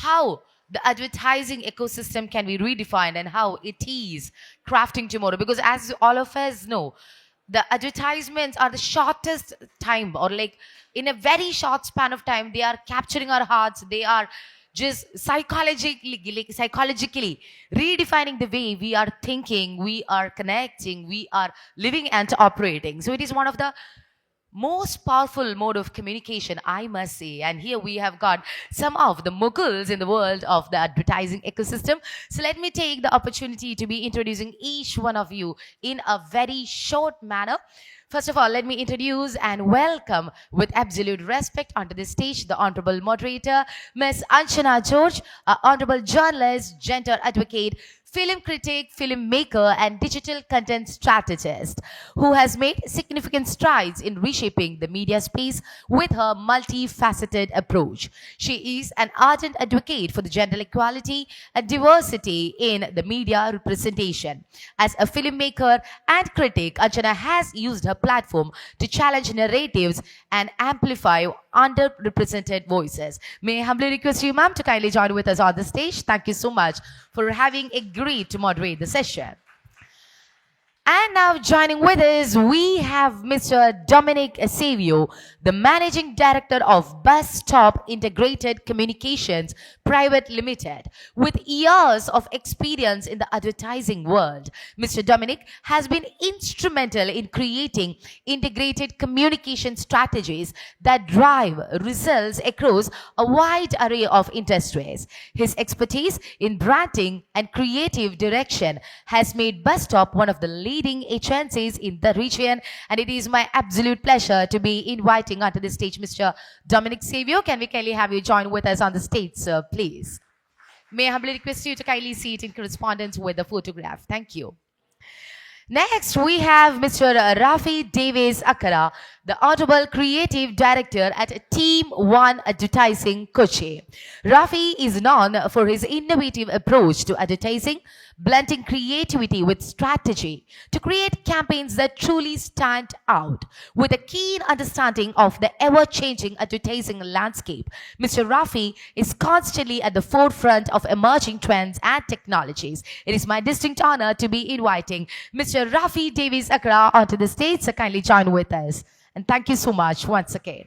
how the advertising ecosystem can be redefined and how it is crafting tomorrow. Because as all of us know, the advertisements are the shortest time, or like in a very short span of time, they are capturing our hearts. They are just psychologically redefining the way we are thinking, we are connecting, we are living and operating. So it is one of the most powerful mode of communication, I must say. And here we have got some of the moguls in the world of the advertising ecosystem. So let me take the opportunity to be introducing each one of you in a very short manner. First of all, let me introduce and welcome with absolute respect onto the stage the Honorable Moderator, Ms. Anshana George, a Honorable Journalist, Gender Advocate, film critic, filmmaker, and digital content strategist, who has made significant strides in reshaping the media space with her multifaceted approach. She is an ardent advocate for the gender equality and diversity in the media representation. As a filmmaker and critic, Anjana has used her platform to challenge narratives and amplify underrepresented voices. May I humbly request you, ma'am, to kindly join with us on the stage. Thank you so much for having agreed to moderate the session. And now joining with us, we have Mr. Dominic Savio, the Managing Director of Buzzstop Integrated Communications Private Limited. With years of experience in the advertising world, Mr. Dominic has been instrumental in creating integrated communication strategies that drive results across a wide array of industries. His expertise in branding and creative direction has made Buzzstop one of the leading agencies in the region, and it is my absolute pleasure to be inviting onto the stage Mr. Dominic Savio. Can we kindly have you join with us on the stage, sir, please? May I humbly request you to kindly sit in correspondence with the photograph. Thank you. Next, we have Mr. Raphi Davis Akkara, the Honorable Creative Director at TeamOne Advertising, Kochi. Raphi is known for his innovative approach to advertising, blending creativity with strategy to create campaigns that truly stand out. With a keen understanding of the ever-changing advertising landscape, Mr. Raphi is constantly at the forefront of emerging trends and technologies. It is my distinct honor to be inviting Mr. Raphi Davis Akkara onto the stage, so kindly join with us. And thank you so much once again.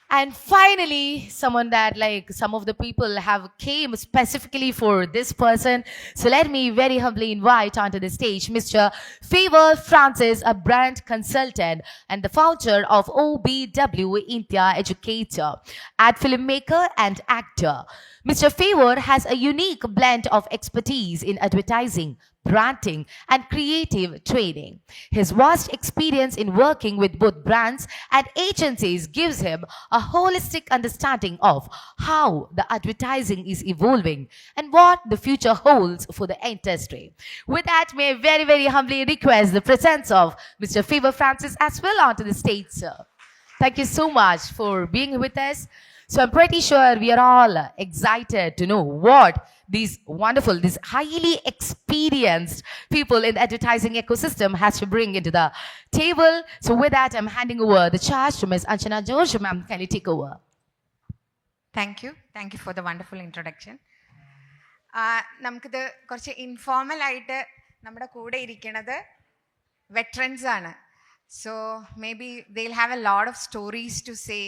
And finally, someone that like some of the people have came specifically for this person. So let me very humbly invite onto the stage Mr. Favour Francis, a brand consultant and the founder of OBW India Educator, ad filmmaker and actor. Mr. Favour has a unique blend of expertise in advertising, branding, and creative training. His vast experience in working with both brands and agencies gives him a holistic understanding of how the advertising is evolving and what the future holds for the industry. With that, may I very, very humbly request the presence of Mr. Favour Francis as well onto the stage, sir. Thank you so much for being with us. So I'm pretty sure we are all excited to know what these wonderful, these highly experienced people in the advertising ecosystem has to bring into the table. So with that, I'm handing over the charge to Ms. Anshana George. Ma'am, can you take over? Thank you. Thank you for the wonderful introduction. നമുക്കിത് കുറച്ച് informal ആയിട്ട് നമ്മുടെ കൂടെ ഇരിക്കുന്നത് veterans ആണ്. So may be they'll have a lot of stories to say.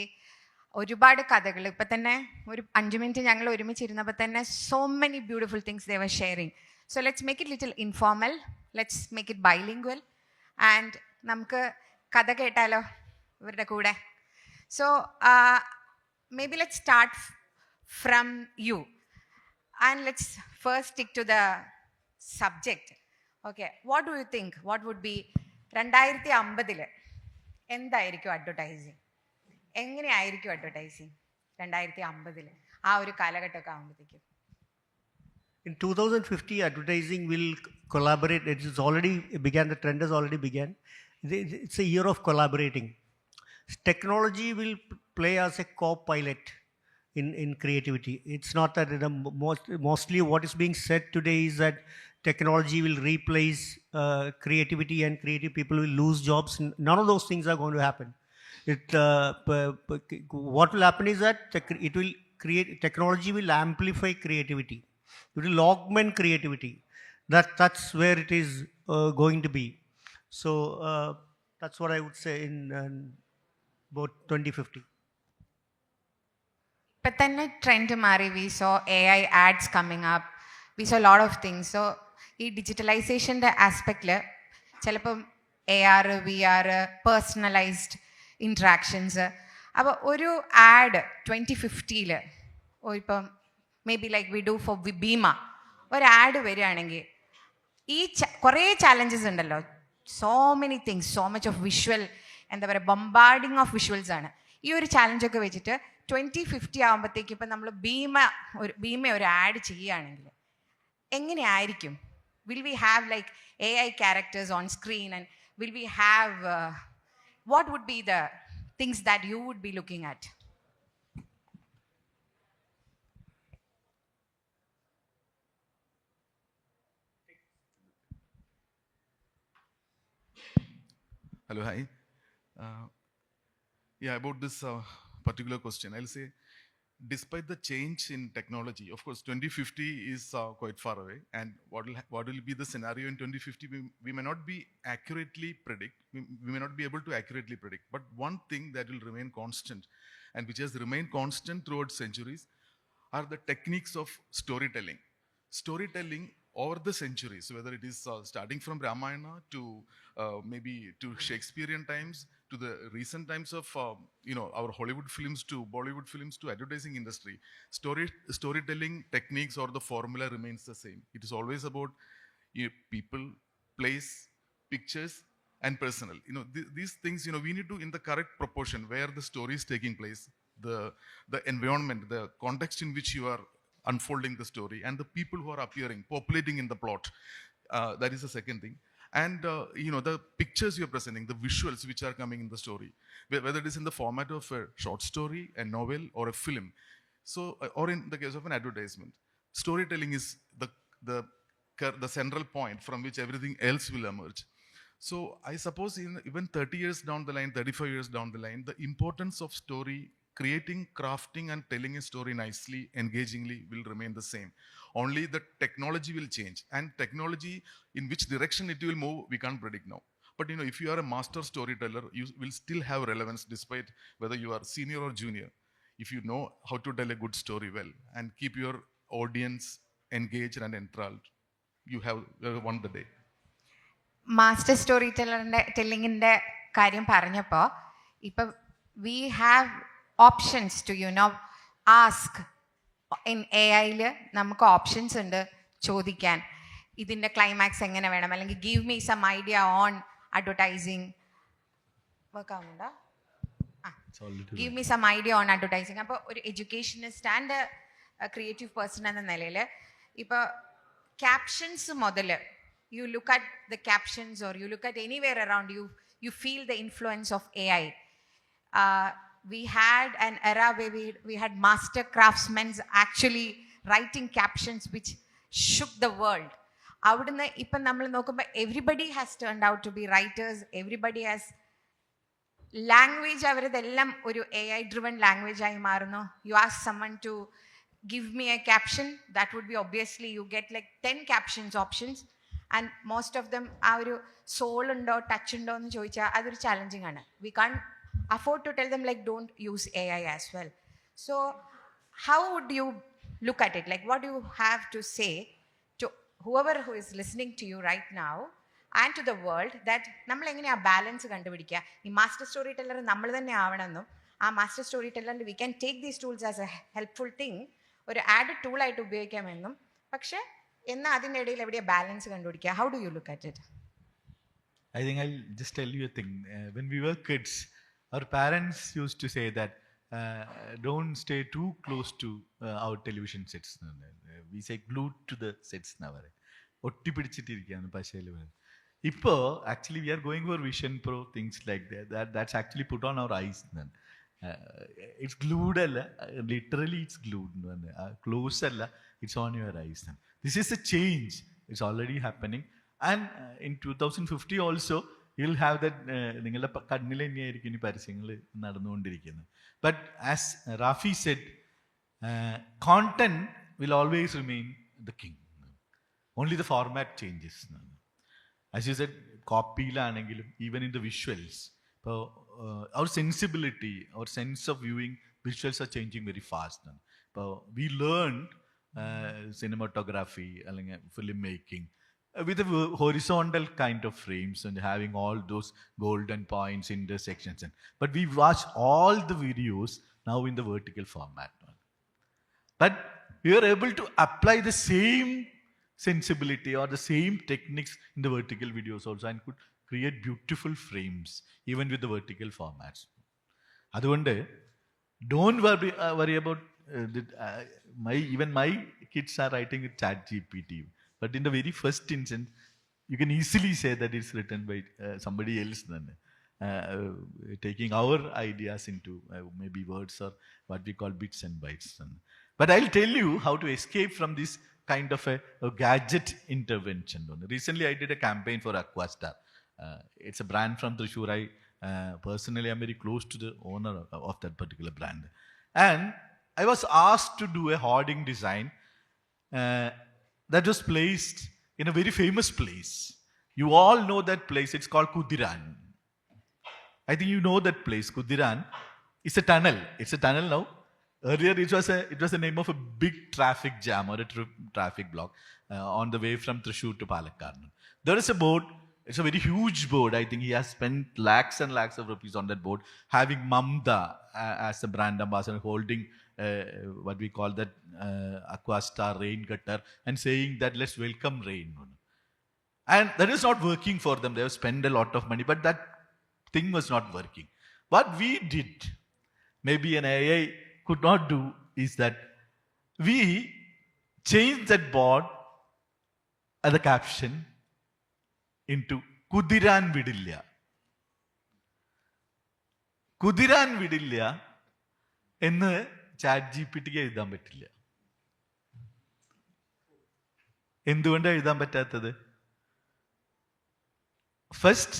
ഒരുപാട് കഥകൾ ഇപ്പം തന്നെ ഒരു 5 മിനിറ്റ് ഞങ്ങൾ ഒരുമിച്ചിരുന്നപ്പോൾ തന്നെ so many beautiful things they were sharing. So let's make it little informal. Let's make it bilingual. And നമുക്ക് കഥ കേട്ടാലോ ഇവരുടെ കൂടെ. So maybe let's start from you. And let's first stick to the subject. Okay, what do you think? What would be 2050 എന്തായിരിക്കും advertising? എങ്ങനെയായിരിക്കും advertising 2050 ആ ഒരു കാലഘട്ടമൊക്കെ ആകുമ്പോഴത്തേക്കും? In 2050, advertising will collaborate. It is already began. The trend has already began. It's a year of collaborating. Technology will play as a co-pilot in creativity. It's not that mostly what is being said today is that technology will replace creativity and creative people will lose jobs. None of those things are going to happen. What will happen is that it will technology will amplify creativity. It will augment creativity. That's where it is going to be. So that's what I would say in about 2050. But then a trend Mari, we saw AI ads coming up. We saw a lot of things. So ഈ ഡിജിറ്റലൈസേഷൻ്റെ ആസ്പെക്റ്റിൽ ചിലപ്പം AR VR personalised interactions അപ്പോൾ ഒരു ad 2050 ഇപ്പം may be like we do for Bhima ഒരു ad വരികയാണെങ്കിൽ ഈ കുറേ challenges ഉണ്ടല്ലോ, so many things, so much of visual, എന്താ പറയുക, ബൊമ്പാർഡിങ് ഓഫ് വിഷ്വൽസ് ആണ്. ഈ ഒരു ചാലഞ്ചൊക്കെ വെച്ചിട്ട് 2050 ആകുമ്പോഴത്തേക്ക് ഇപ്പം നമ്മൾ ഭീമ ഒരു ആഡ് ചെയ്യുകയാണെങ്കിൽ എങ്ങനെയായിരിക്കും? Will we have like AI characters on screen, and will we have what would be the things that you would be looking at? Hello, hi. Yeah, about this particular question, I'll say, despite the change in technology, of course, 2050 is quite far away, and what will be the scenario in 2050, we may not be accurately predict, we may not be able to accurately predict, but one thing that will remain constant, and which has remained constant throughout centuries, are the techniques of storytelling. Storytelling over the centuries, whether it is starting from Ramayana to maybe to Shakespearean times, to the recent times of our Hollywood films, to Bollywood films, to advertising industry, storytelling techniques or the formula remains the same. It is always about people, place, pictures, and personal. These things, we need to, in the correct proportion, where the story is taking place, the environment, the context in which you are unfolding the story, and the people who are appearing, populating in the plot. That is the second thing. And the pictures you're presenting, the visuals which are coming in the story, whether it is in the format of a short story, a novel, or a film. So, or in the case of an advertisement, storytelling is the central point from which everything else will emerge. So I suppose even 30 years down the line, 35 years down the line, the importance of story, creating, crafting, and telling a story nicely, engagingly, will remain the same. Only the technology will change, and technology, in which direction it will move, we can't predict now. But if you are a master storyteller, you will still have relevance despite whether you are senior or junior. If you know how to tell a good story well and keep your audience engaged and enthralled, you have won the day. Master story ടെല്ലിങ്ങിൻ്റെ കാര്യം പറഞ്ഞപ്പോൾ ഇപ്പം we have options to ask in AI നമുക്ക് options ഉണ്ട് ചോദിക്കാൻ, ഇതിൻ്റെ climax എങ്ങനെ വേണം, അല്ലെങ്കിൽ give me some idea on advertising, work ആവുന്നുണ്ടോ? Give me some idea on advertising. അപ്പോൾ ഒരു എഡ്യൂക്കേഷനിസ്റ്റ് ആൻഡ് ക്രിയേറ്റീവ് പേഴ്സൺ എന്ന നിലയിൽ ഇപ്പോൾ ക്യാപ്ഷൻസ് മുതൽ, you look at the captions or you look at anywhere around you, you feel the influence of AI. We had an era where we had master craftsmen actually writing captions which shook the world. Avudunna iപ്പം നമ്മൾ നോക്കുമ്പോൾ everybody has turned out to be writers, everybody has language, അവരതെല്ലാം ഒരു AI driven language ആയി മാറുന്നു. You ask someone to give me a caption, that would be obviously you get like 10 captions options, and most of them ആ ഒരു soul ഉണ്ടോ touch ഉണ്ടോ എന്ന് ചോദിച്ചാൽ അതൊരു ചാലഞ്ചിങ് ആണ്. We can afford to tell them like don't use AI as well. So how would you look at it? Like what you have to say to whoever who is listening to you right now and to the world, that നമ്മൾ എങ്ങനെയാ balance കണ്ടുപിടിക്കുക? ഈ master story teller നമ്മൾ തന്നെ ആവണമെന്നും, ആ master story ടെല്ലറിൽ we can take these tools as a helpful thing, ഒരു ആഡഡ് ടൂളായിട്ട് ഉപയോഗിക്കാമെന്നും, പക്ഷേ എന്നാൽ അതിൻ്റെ ഇടയിൽ എവിടെയാണ് ബാലൻസ് കണ്ടുപിടിക്കുക? How do you look at it? I think I'll just tell you a thing. When we were kids, our parents used to say that don't stay too close to our television sets. We say glued to the sets. ഒട്ടിപ്പിടിച്ചിട്ടിരിക്കുകയാണ് പശയിൽ. ഇപ്പോൾ actually we are going for Vision Pro, things like that. That's actually put on our eyes. It's glued അല്ല, literally it's glued. Close അല്ല, it's on your eyes. This is a change. It's already happening. And in 2050 also, you'll have that, നിങ്ങളുടെ കണ്ണിൽ തന്നെയായിരിക്കും ഇനി പരസ്യങ്ങൾ നടന്നുകൊണ്ടിരിക്കുന്നത്. But as Raphi said, content will always remain the king. Only the format changes. As you said, copy-lanengilum, even in the visuals. So, our sensibility, our sense of viewing visuals are changing very fast. So, we learned cinematography, filmmaking, with a horizontal kind of frames and having all those golden points, intersections. But we watch all the videos now in the vertical format. But we are able to apply the same sensibility or the same techniques in the vertical videos also and could create beautiful frames even with the vertical formats. അതുകൊണ്ട് don't worry about even my kids are writing with ChatGPT. But in the very first instance, you can easily say that it's written by somebody else, taking our ideas into maybe words or what we call bits and bytes. But I'll tell you how to escape from this kind of a gadget intervention. Recently, I did a campaign for Aquastar. It's a brand from Thrissur. Personally, I'm very close to the owner of that particular brand. And I was asked to do a hoarding design that was placed in a very famous place. You all know that place. It's called Kudiran. I think you know that place. Kudiran. It's a tunnel. It's a tunnel now. Earlier, it was the name of a big traffic jam or a traffic block on the way from Thrissur to Palakkad. There is a board. It's a very huge board. I think he has spent lakhs and lakhs of rupees on that board, having Mamda as the brand ambassador, holding what we call that Aquastar rain gutter and saying that let's welcome rain. And that is not working for them. They have spent a lot of money, but that thing was not working. What we did, maybe an AI could not do, is that we changed that board as a caption into Kudiran Vidilla. Kudiran Vidilla എന്ന് ChatGPTക്ക് എഴുതാൻ പറ്റില്ല. എന്തുകൊണ്ടാണ് എഴുതാൻ പറ്റാത്തത്? First,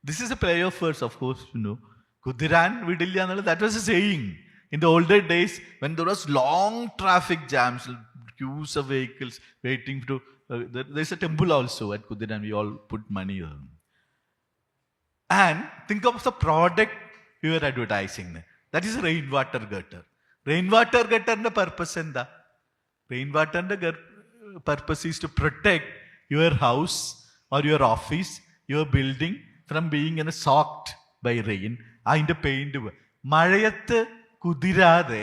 this is a play of words, of course, you know. Kudiran Vidilla, that was a saying. In the older days, when there was long traffic jams, queues of vehicles waiting to... there's a temple also at Kudiran. We all put money on. And think of the product you are advertising. That is a rainwater gutter. Rainwater gutter purpose is what? Rainwater purpose is to protect your house or your office, your building from being soaked by rain. അതിൻ്റെ paint മഴയത്ത് കുതിരാതെ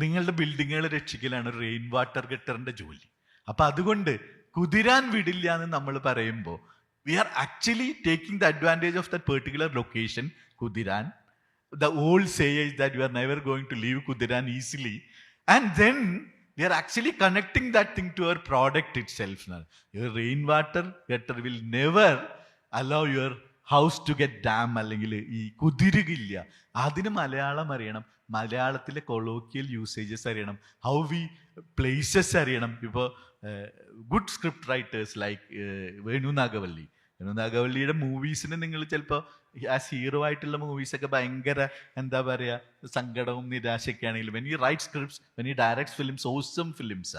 നിങ്ങളുടെ ബിൽഡിങ്ങുകൾ രക്ഷിക്കലാണ് rain water ഗട്ടറിന്റെ ജോലി. അപ്പൊ അതുകൊണ്ട് കുതിരാൻ വിടില്ല എന്ന് നമ്മൾ പറയുമ്പോൾ we are actually taking the advantage of that particular location, Kudiran. The old say is that you are never going to leave Kudiran easily. And then we are actually connecting that thing to our product itself. Your rainwater gutter will never allow your house to get damp. അല്ലെങ്കിൽ ഈ കുതിരുകില്ല. അതിന് മലയാളം അറിയണം, മലയാളത്തിലെ colloquial usages അറിയണം, how we places അറിയണം. ഇപ്പോൾ good script writers like Venu നാഗവല്ലിയുടെ മൂവീസിന് നിങ്ങൾ ചിലപ്പോൾ ആസ് ഹീറോ ആയിട്ടുള്ള മൂവീസൊക്കെ ഭയങ്കര എന്താ പറയുക സങ്കടവും നിരാശയൊക്കെയാണെങ്കിലും when he writes scripts, when he directs films, awesome films.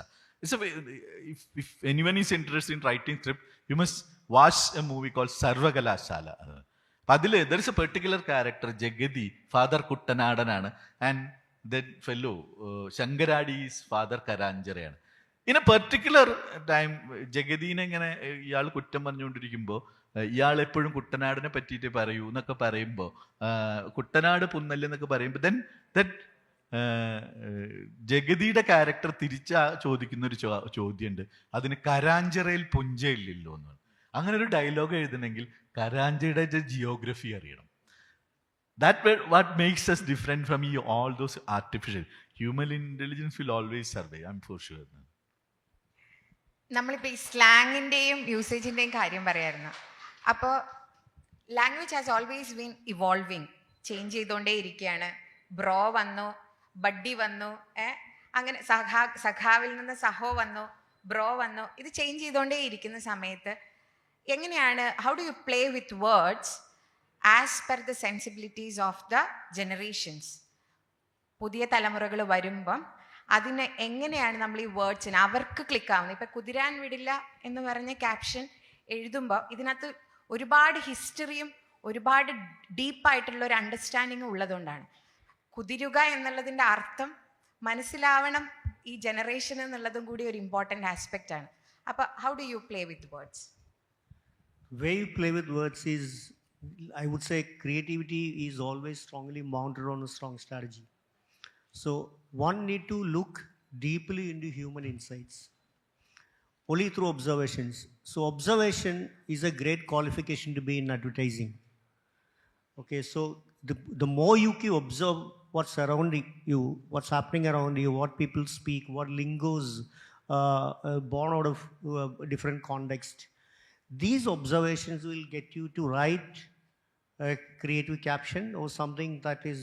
If anyone is interested in writing script, you must watch a movie called Sarvakalashala. അപ്പം അതിൽ there is a particular character, Jagadi, father കുട്ടനാടനാണ്, and that fellow Sankaradi is father കരാഞ്ചരയാണ്. In a particular time, ജഗദീനെ ഇങ്ങനെ ഇയാൾ കുറ്റം പറഞ്ഞുകൊണ്ടിരിക്കുമ്പോൾ ഇയാൾ എപ്പോഴും കുട്ടനാടിനെ പറ്റിയിട്ട് പറയൂ എന്നൊക്കെ പറയുമ്പോൾ കുട്ടനാട് പുന്നല് എന്നൊക്കെ പറയുമ്പോൾ then that ജഗതിയുടെ ക്യാരക്ടർ ചോദിക്കുന്ന ഒരു ചോദ്യമുണ്ട്, അതിന് കരാഞ്ചിറയിൽ പുഞ്ചയില്ലല്ലോ എന്ന്. അങ്ങനെ ഒരു ഡയലോഗ് എഴുതണമെങ്കിൽ കരാഞ്ചിയുടെ ജിയോഗ്രഫി അറിയണം. That what makes us different from all those artificial. Human intelligence will always survive, I'm for sure. നമ്മളിപ്പോൾ ഈ സ്ലാങ്ങിൻ്റെയും യൂസേജിൻ്റെയും കാര്യം പറയായിരുന്നു. അപ്പോൾ language has always been evolving, change ചെയ്തുകൊണ്ടേ ഇരിക്കുകയാണ്. ബ്രോ വന്നു, ബഡ്ഡി വന്നു, അങ്ങനെ സഖാവിൽ നിന്ന് സഹോ വന്നു, ബ്രോ വന്നു. ഇത് ചേഞ്ച് ചെയ്തുകൊണ്ടേ ഇരിക്കുന്ന സമയത്ത് എങ്ങനെയാണ്, how do you play with words as per the sensibilities of the generations? പുതിയ തലമുറകൾ വരുമ്പം അതിന് എങ്ങനെയാണ് നമ്മൾ ഈ വേർഡ്സിന് അവർക്ക് ക്ലിക്ക് ആവുന്നത്? ഇപ്പം കുതിരാൻ വിടില്ല എന്ന് പറഞ്ഞ ക്യാപ്ഷൻ എഴുതുമ്പോൾ ഇതിനകത്ത് ഒരുപാട് ഹിസ്റ്ററിയും ഒരുപാട് ഡീപ്പായിട്ടുള്ള ഒരു അണ്ടർസ്റ്റാൻഡിങ്ങും ഉള്ളതുകൊണ്ടാണ്. കുതിരുക എന്നുള്ളതിൻ്റെ അർത്ഥം മനസ്സിലാവണം ഈ ജനറേഷൻ എന്നുള്ളതും കൂടി ഒരു ഇമ്പോർട്ടൻ്റ് ആസ്പെക്റ്റ് ആണ്. അപ്പോൾ how do you play with words? Way you play with words is, I would say, creativity is always strongly mounted on a strong strategy. So one need to look deeply into human insights only through observations. So observation is a great qualification to be in advertising. Okay, so the more you can observe what's surrounding you, what's happening around you, what people speak, what lingos born out of different context, these observations will get you to write a creative caption or something that is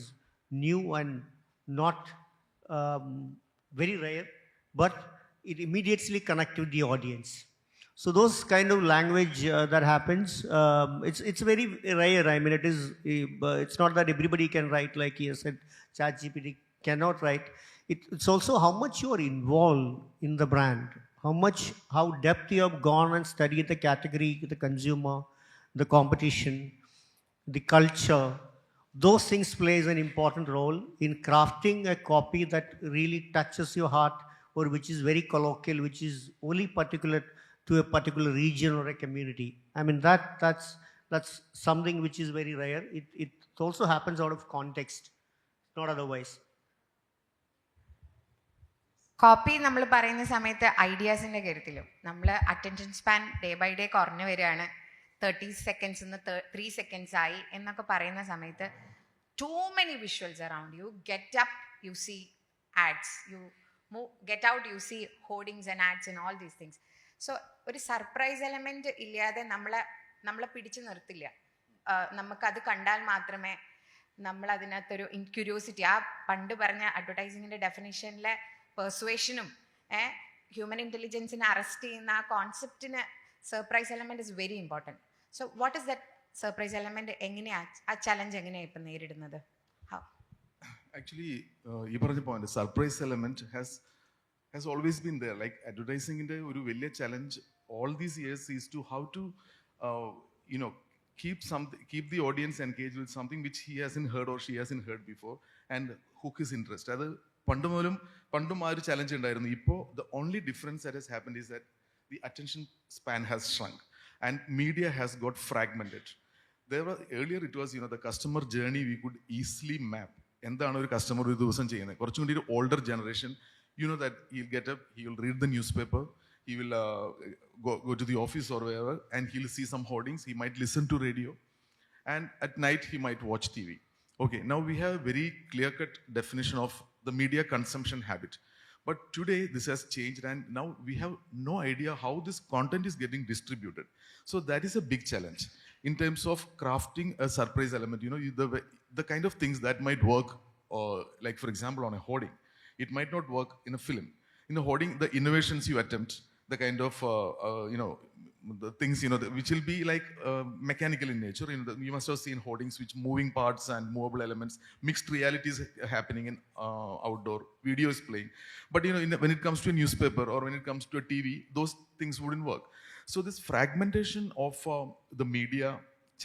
new and not very rare, but it immediately connects with the audience. So those kind of language that happens, it's very rare. I mean, it's not that everybody can write, like he has said, ChatGPT cannot write. It's also how much you are involved in the brand, how depth you have gone and studied the category, the consumer, the competition, the culture. Those things plays an important role in crafting a copy that really touches your heart, or which is very colloquial, which is only particular to a particular region or a community. I mean, that's something which is very rare. It also happens out of context, not otherwise. Copy നമ്മൾ പറയുന്ന സമയത്ത് ഐഡിയാസിൻ്റെ കാര്യത്തിലും നമ്മൾ attention span day by day കുറഞ്ഞു വരികയാണ്. 30 seconds നിന്ന് 3 seconds ആയി എന്നൊക്കെ പറയുന്ന സമയത്ത് too many visuals around you. Get up, you see ads, you get out, you see hoardings and ads and all these things. So ഒരു സർപ്രൈസ് എലമെൻറ്റ് ഇല്ലാതെ നമ്മളെ പിടിച്ചു നിർത്തില്ല. നമുക്കത് കണ്ടാൽ മാത്രമേ നമ്മൾ അതിനകത്തൊരു ക്യൂരിയോസിറ്റി, ആ പണ്ട് പറഞ്ഞ അഡ്വർടൈസിങ്ങിൻ്റെ ഡെഫിനേഷനിലെ പെർസുവേഷനും ഹ്യൂമൻ ഇൻ്റലിജൻസിനെ അറസ്റ്റ് ചെയ്യുന്ന ആ കോൺസെപ്റ്റിന് surprise element is very important. So what is that surprise element? എങ്ങനെയാണ് ആ ചലഞ്ച് എങ്ങനെയാണ് ഇപ്പം നേരിടുന്നത്? Actually, ഈ പറഞ്ഞ point surprise element has always been there. Like advertising inde oru velya challenge all these years is to how to keep the audience engaged with something which he hasn't heard or she hasn't heard before and hook his interest. Adu പണ്ടും ആ ഒരു challenge ഉണ്ടായിരുന്നു. ഇപ്പോൾ the only difference that has happened is that the attention span has shrunk and media has got fragmented. Earlier it was the customer journey we could easily map. എന്താണ് ഒരു customer ഒരു ദിവസം ചെയ്യുന്നത്? കുറച്ചും കൂടി ഒരു older generation, that he'll get up, he will read the newspaper, he will go to the office or wherever, and he'll see some hoardings, he might listen to radio, and at night he might watch TV. Okay, now we have a very clear-cut definition of the media consumption habit. But today this has changed, and now we have no idea how this content is getting distributed. So that is a big challenge in terms of crafting a surprise element. The kind of things that might work, like for example on a hoarding, it might not work in a film. In a hoarding, the innovations you attempt, the kind of the things which will be like mechanical in nature. You must have seen hoardings which moving parts and movable elements, mixed realities happening in outdoor, video is playing. But when it comes to a newspaper or when it comes to a TV, those things wouldn't work. So this fragmentation of the media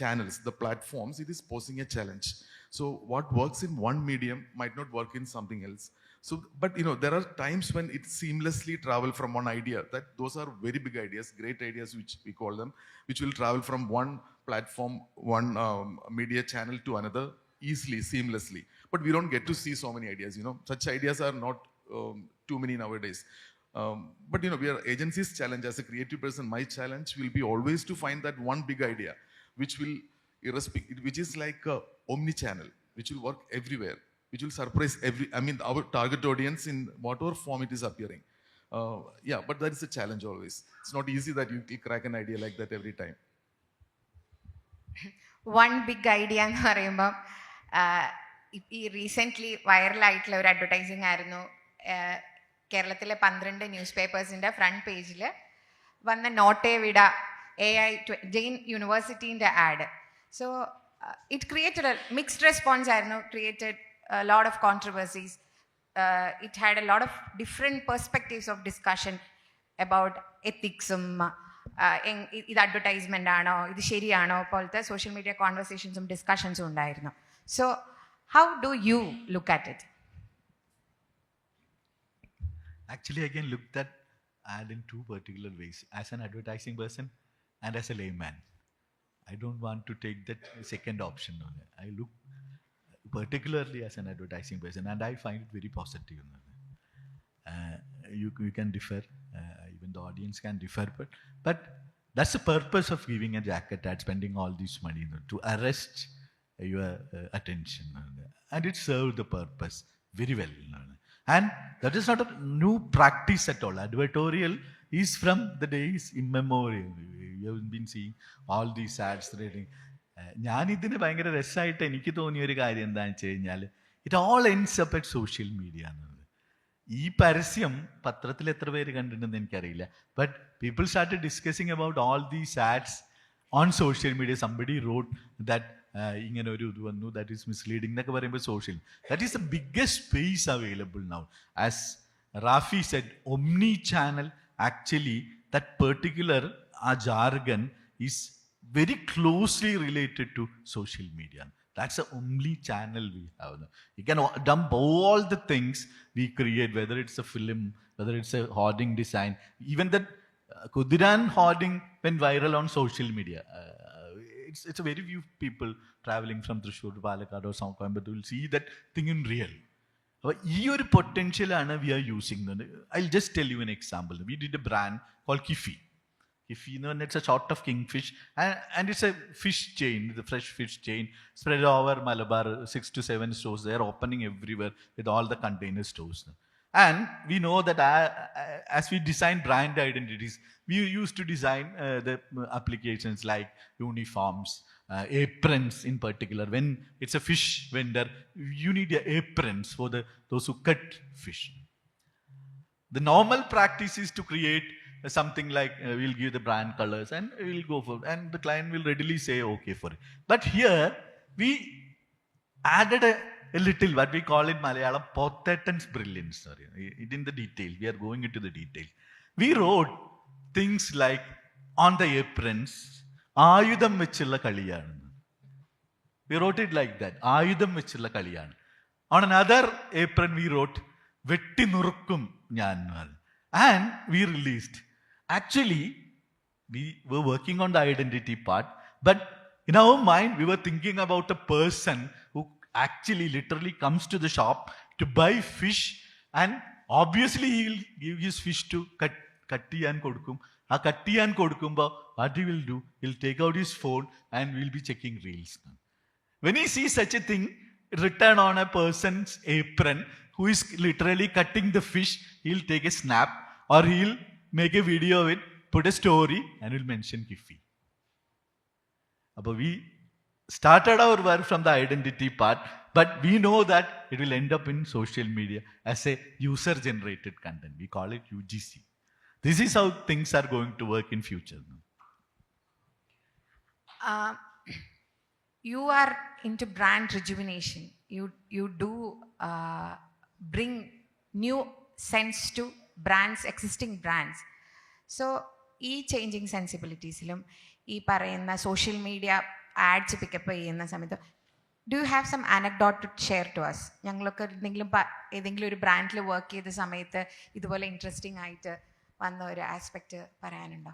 channels, the platforms, it is posing a challenge. So what works in one medium might not work in something else. So, but there are times when it seamlessly travel from one idea. That those are very big ideas, great ideas, which we call them, which will travel from one platform, one media channel to another easily, seamlessly. But we don't get to see so many ideas. Such ideas are not too many nowadays. But we are agency's challenge as a creative person. My challenge will be always to find that one big idea, which is like a omni-channel, which will work everywhere, which will surprise our target audience in whatever form it is appearing. But that is a challenge always. It's not easy that you crack an idea like that every time. One big idea എന്ന് പറയുമ്പം ഈ recently വൈറലായിട്ടുള്ള ഒരു advertising ആയിരുന്നു. കേരളത്തിലെ 12 news പേപ്പേഴ്സിൻ്റെ front പേജിൽ വന്ന നോട്ടേ വിട AI ജെയിൻ യൂണിവേഴ്സിറ്റീൻ്റെ ad. So it created a mixed response ആയിരുന്നു, created a lot of controversies. it had a lot of different perspectives of discussion about ethics. ഇത് അഡ്വർടൈസ്മെന്റ് ആണോ, ഇത് ശരിയാണോ പോലത്തെ സോഷ്യൽ മീഡിയ കോൺവെർസേഷൻസും ഡിസ്കഷൻസും ഉണ്ടായിരുന്നു. So how do you look at it? Actually, I can look that ad in two particular ways: as an advertising person and as a layman. I don't want to take that second option. I look particularly as an advertising person, and I find it very positive. You can differ, even the audience can differ, but that's the purpose of giving a jacket ad, spending all this money, to arrest your attention, and it served the purpose very well. And that is not a new practice at all. Advertorial is from the days immemorial. You have been seeing all these ads. ഞാനിതിന് ഭയങ്കര രസമായിട്ട് എനിക്ക് തോന്നിയ ഒരു കാര്യം എന്താണെന്ന് വെച്ച് കഴിഞ്ഞാൽ, it all ends up at social media എന്നുള്ളത്. ഈ പരസ്യം പത്രത്തിൽ എത്ര പേര് കണ്ടിട്ടുണ്ടെന്ന് എനിക്കറിയില്ല, but people start discussing about all these ads on social media. Somebody wrote that ഇങ്ങനെ ഒരു ഇത് വന്നു, ദാറ്റ് ഈസ് മിസ്ലീഡിംഗ് എന്നൊക്കെ പറയുമ്പോൾ social, that is the biggest space available now. As Rafi said, omni channel, actually that particular ആ jargon is very closely related to social media. That's the only channel we have. You can dump all the things we create, whether it's a film, whether it's a hoarding design, even that Kudiran hoarding went viral on social media. It's a very few people traveling from Thrissur to Palakkad or Coimbatore will see that thing in real. ഈ ഒരു പൊട്ടൻഷ്യലാണ് we are using. I'll just tell you an example. We did a brand called Kifi. If you know, it's a sort of kingfish, and it's a fish chain, the fresh fish chain spread over Malabar, 6 to 7 stores. They are opening everywhere with all the container stores. And we know that as we design brand identities, we used to design the applications like uniforms, aprons in particular. When it's a fish vendor, you need aprons for those who cut fish. The normal practice is to create something like we'll give the brand colors and we'll go for it, and the client will readily say okay for it. But here we added a little, what we call in Malayalam, pothetans brilliance. Sorry, it in the detail. We are going into the detail. We wrote things like on the aprons, Ayudham vechulla kaliyanu. We wrote it like that, Ayudham vechulla kaliyanu. On another apron we wrote vetti nurukkum njan, and we released. Actually, we were working on the identity part, but in our mind, we were thinking about a person who actually literally comes to the shop to buy fish, and obviously he will give his fish to Kattiyan Kodukkum. A Kattiyan Kodukkumba, what he will do, he'll take out his phone and we'll be checking reels. When he sees such a thing written on a person's apron who is literally cutting the fish, he'll take a snap, or he'll make a video of it, put a story, and will mention Kifi. But we started our work from the identity part, but we know that it will end up in social media as a user-generated content. We call it UGC. This is how things are going to work in future. You are into brand rejuvenation. You do bring new sense to brands, existing brands. So ഈ changing സെൻസിബിലിറ്റീസിലും ഈ പറയുന്ന social media ads pick up ചെയ്യുന്ന സമയത്ത് do you have some anecdote to share to us? ഞങ്ങളൊക്കെ ഏതെങ്കിലും ഒരു ബ്രാൻഡിൽ വർക്ക് ചെയ്ത സമയത്ത് ഇതുപോലെ ഇൻട്രസ്റ്റിംഗ് ആയിട്ട് വന്ന ഒരു ആസ്പെക്ട് പറയാനുണ്ടോ?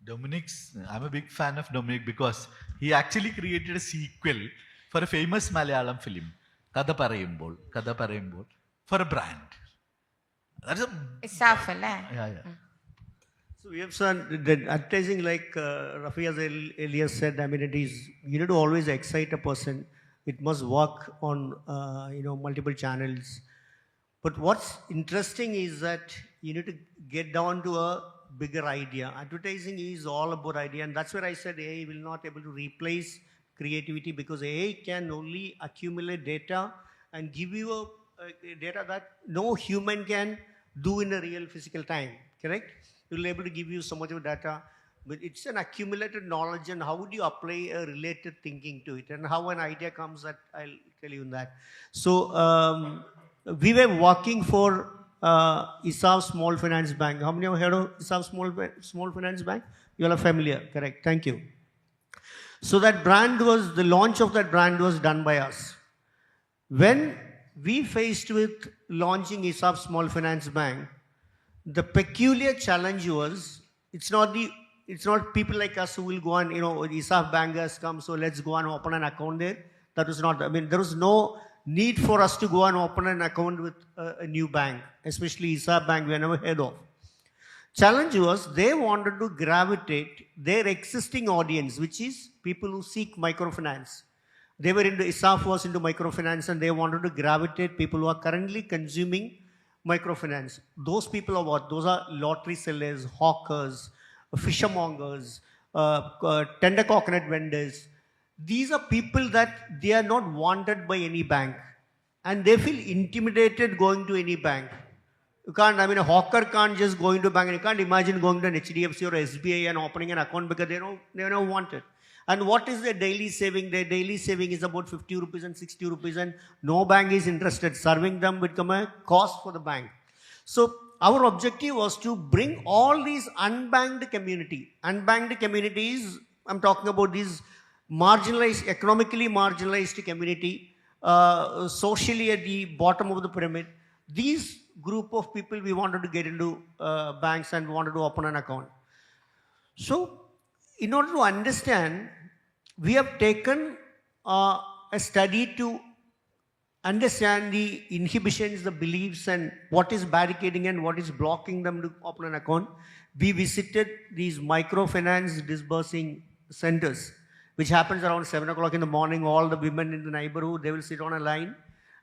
I'm a big fan of Dominic because he actually created a sequel for a famous Malayalam film, Kada Parayumbol, for a brand. That's a... It's tough, right? Yeah. So we have seen that advertising, like Raphi has earlier said, I mean, it is, you need to always excite a person. It must work on, multiple channels. But what's interesting is that you need to get down to a bigger idea. Advertising is all about idea, and that's where I said AI will not able to replace creativity, because AI can only accumulate data and give you a data that no human can do in a real physical time, correct? It will be able to give you so much of data, but it's an accumulated knowledge, and how would you apply a related thinking to it, and how an idea comes, that I'll tell you that. So we were working for ISAF Small Finance Bank. How many have heard of ISAF Small Finance Bank? You all are familiar, correct? Thank you. So that brand was, the launch of that brand was done by us. When we faced with launching ISAF Small Finance Bank, the peculiar challenge was, it's not people like us who will go and, ISAF bank has come, so let's go and open an account there. That was not, there was no need for us to go and open an account with a new bank, especially ISAF bank we never heard of. Challenge was, they wanted to gravitate their existing audience, which is people who seek microfinance. They were into, ISAF was into microfinance, and they wanted to gravitate people who are currently consuming microfinance. Those people are what? Those are lottery sellers, hawkers, fishermongers, tender coconut vendors. These are people that they are not wanted by any bank, and they feel intimidated going to any bank. You can't, a hawker can't just go into a bank, and you can't imagine going to an HDFC or SBI and opening an account because they don't want it. And what is their daily saving? Their daily saving is about 50 rupees and 60 rupees, and no bank is interested. Serving them would become a cost for the bank. So our objective was to bring all these unbanked communities, I'm talking about these marginalized, economically marginalized community, socially at the bottom of the pyramid. These group of people we wanted to get into banks and wanted to open an account. So in order to understand, we have taken a study to understand the inhibitions, the beliefs, and what is barricading and what is blocking them to open an account. We visited these microfinance disbursing centers, which happens around 7 o'clock in the morning. All the women in the neighborhood, they will sit on a line,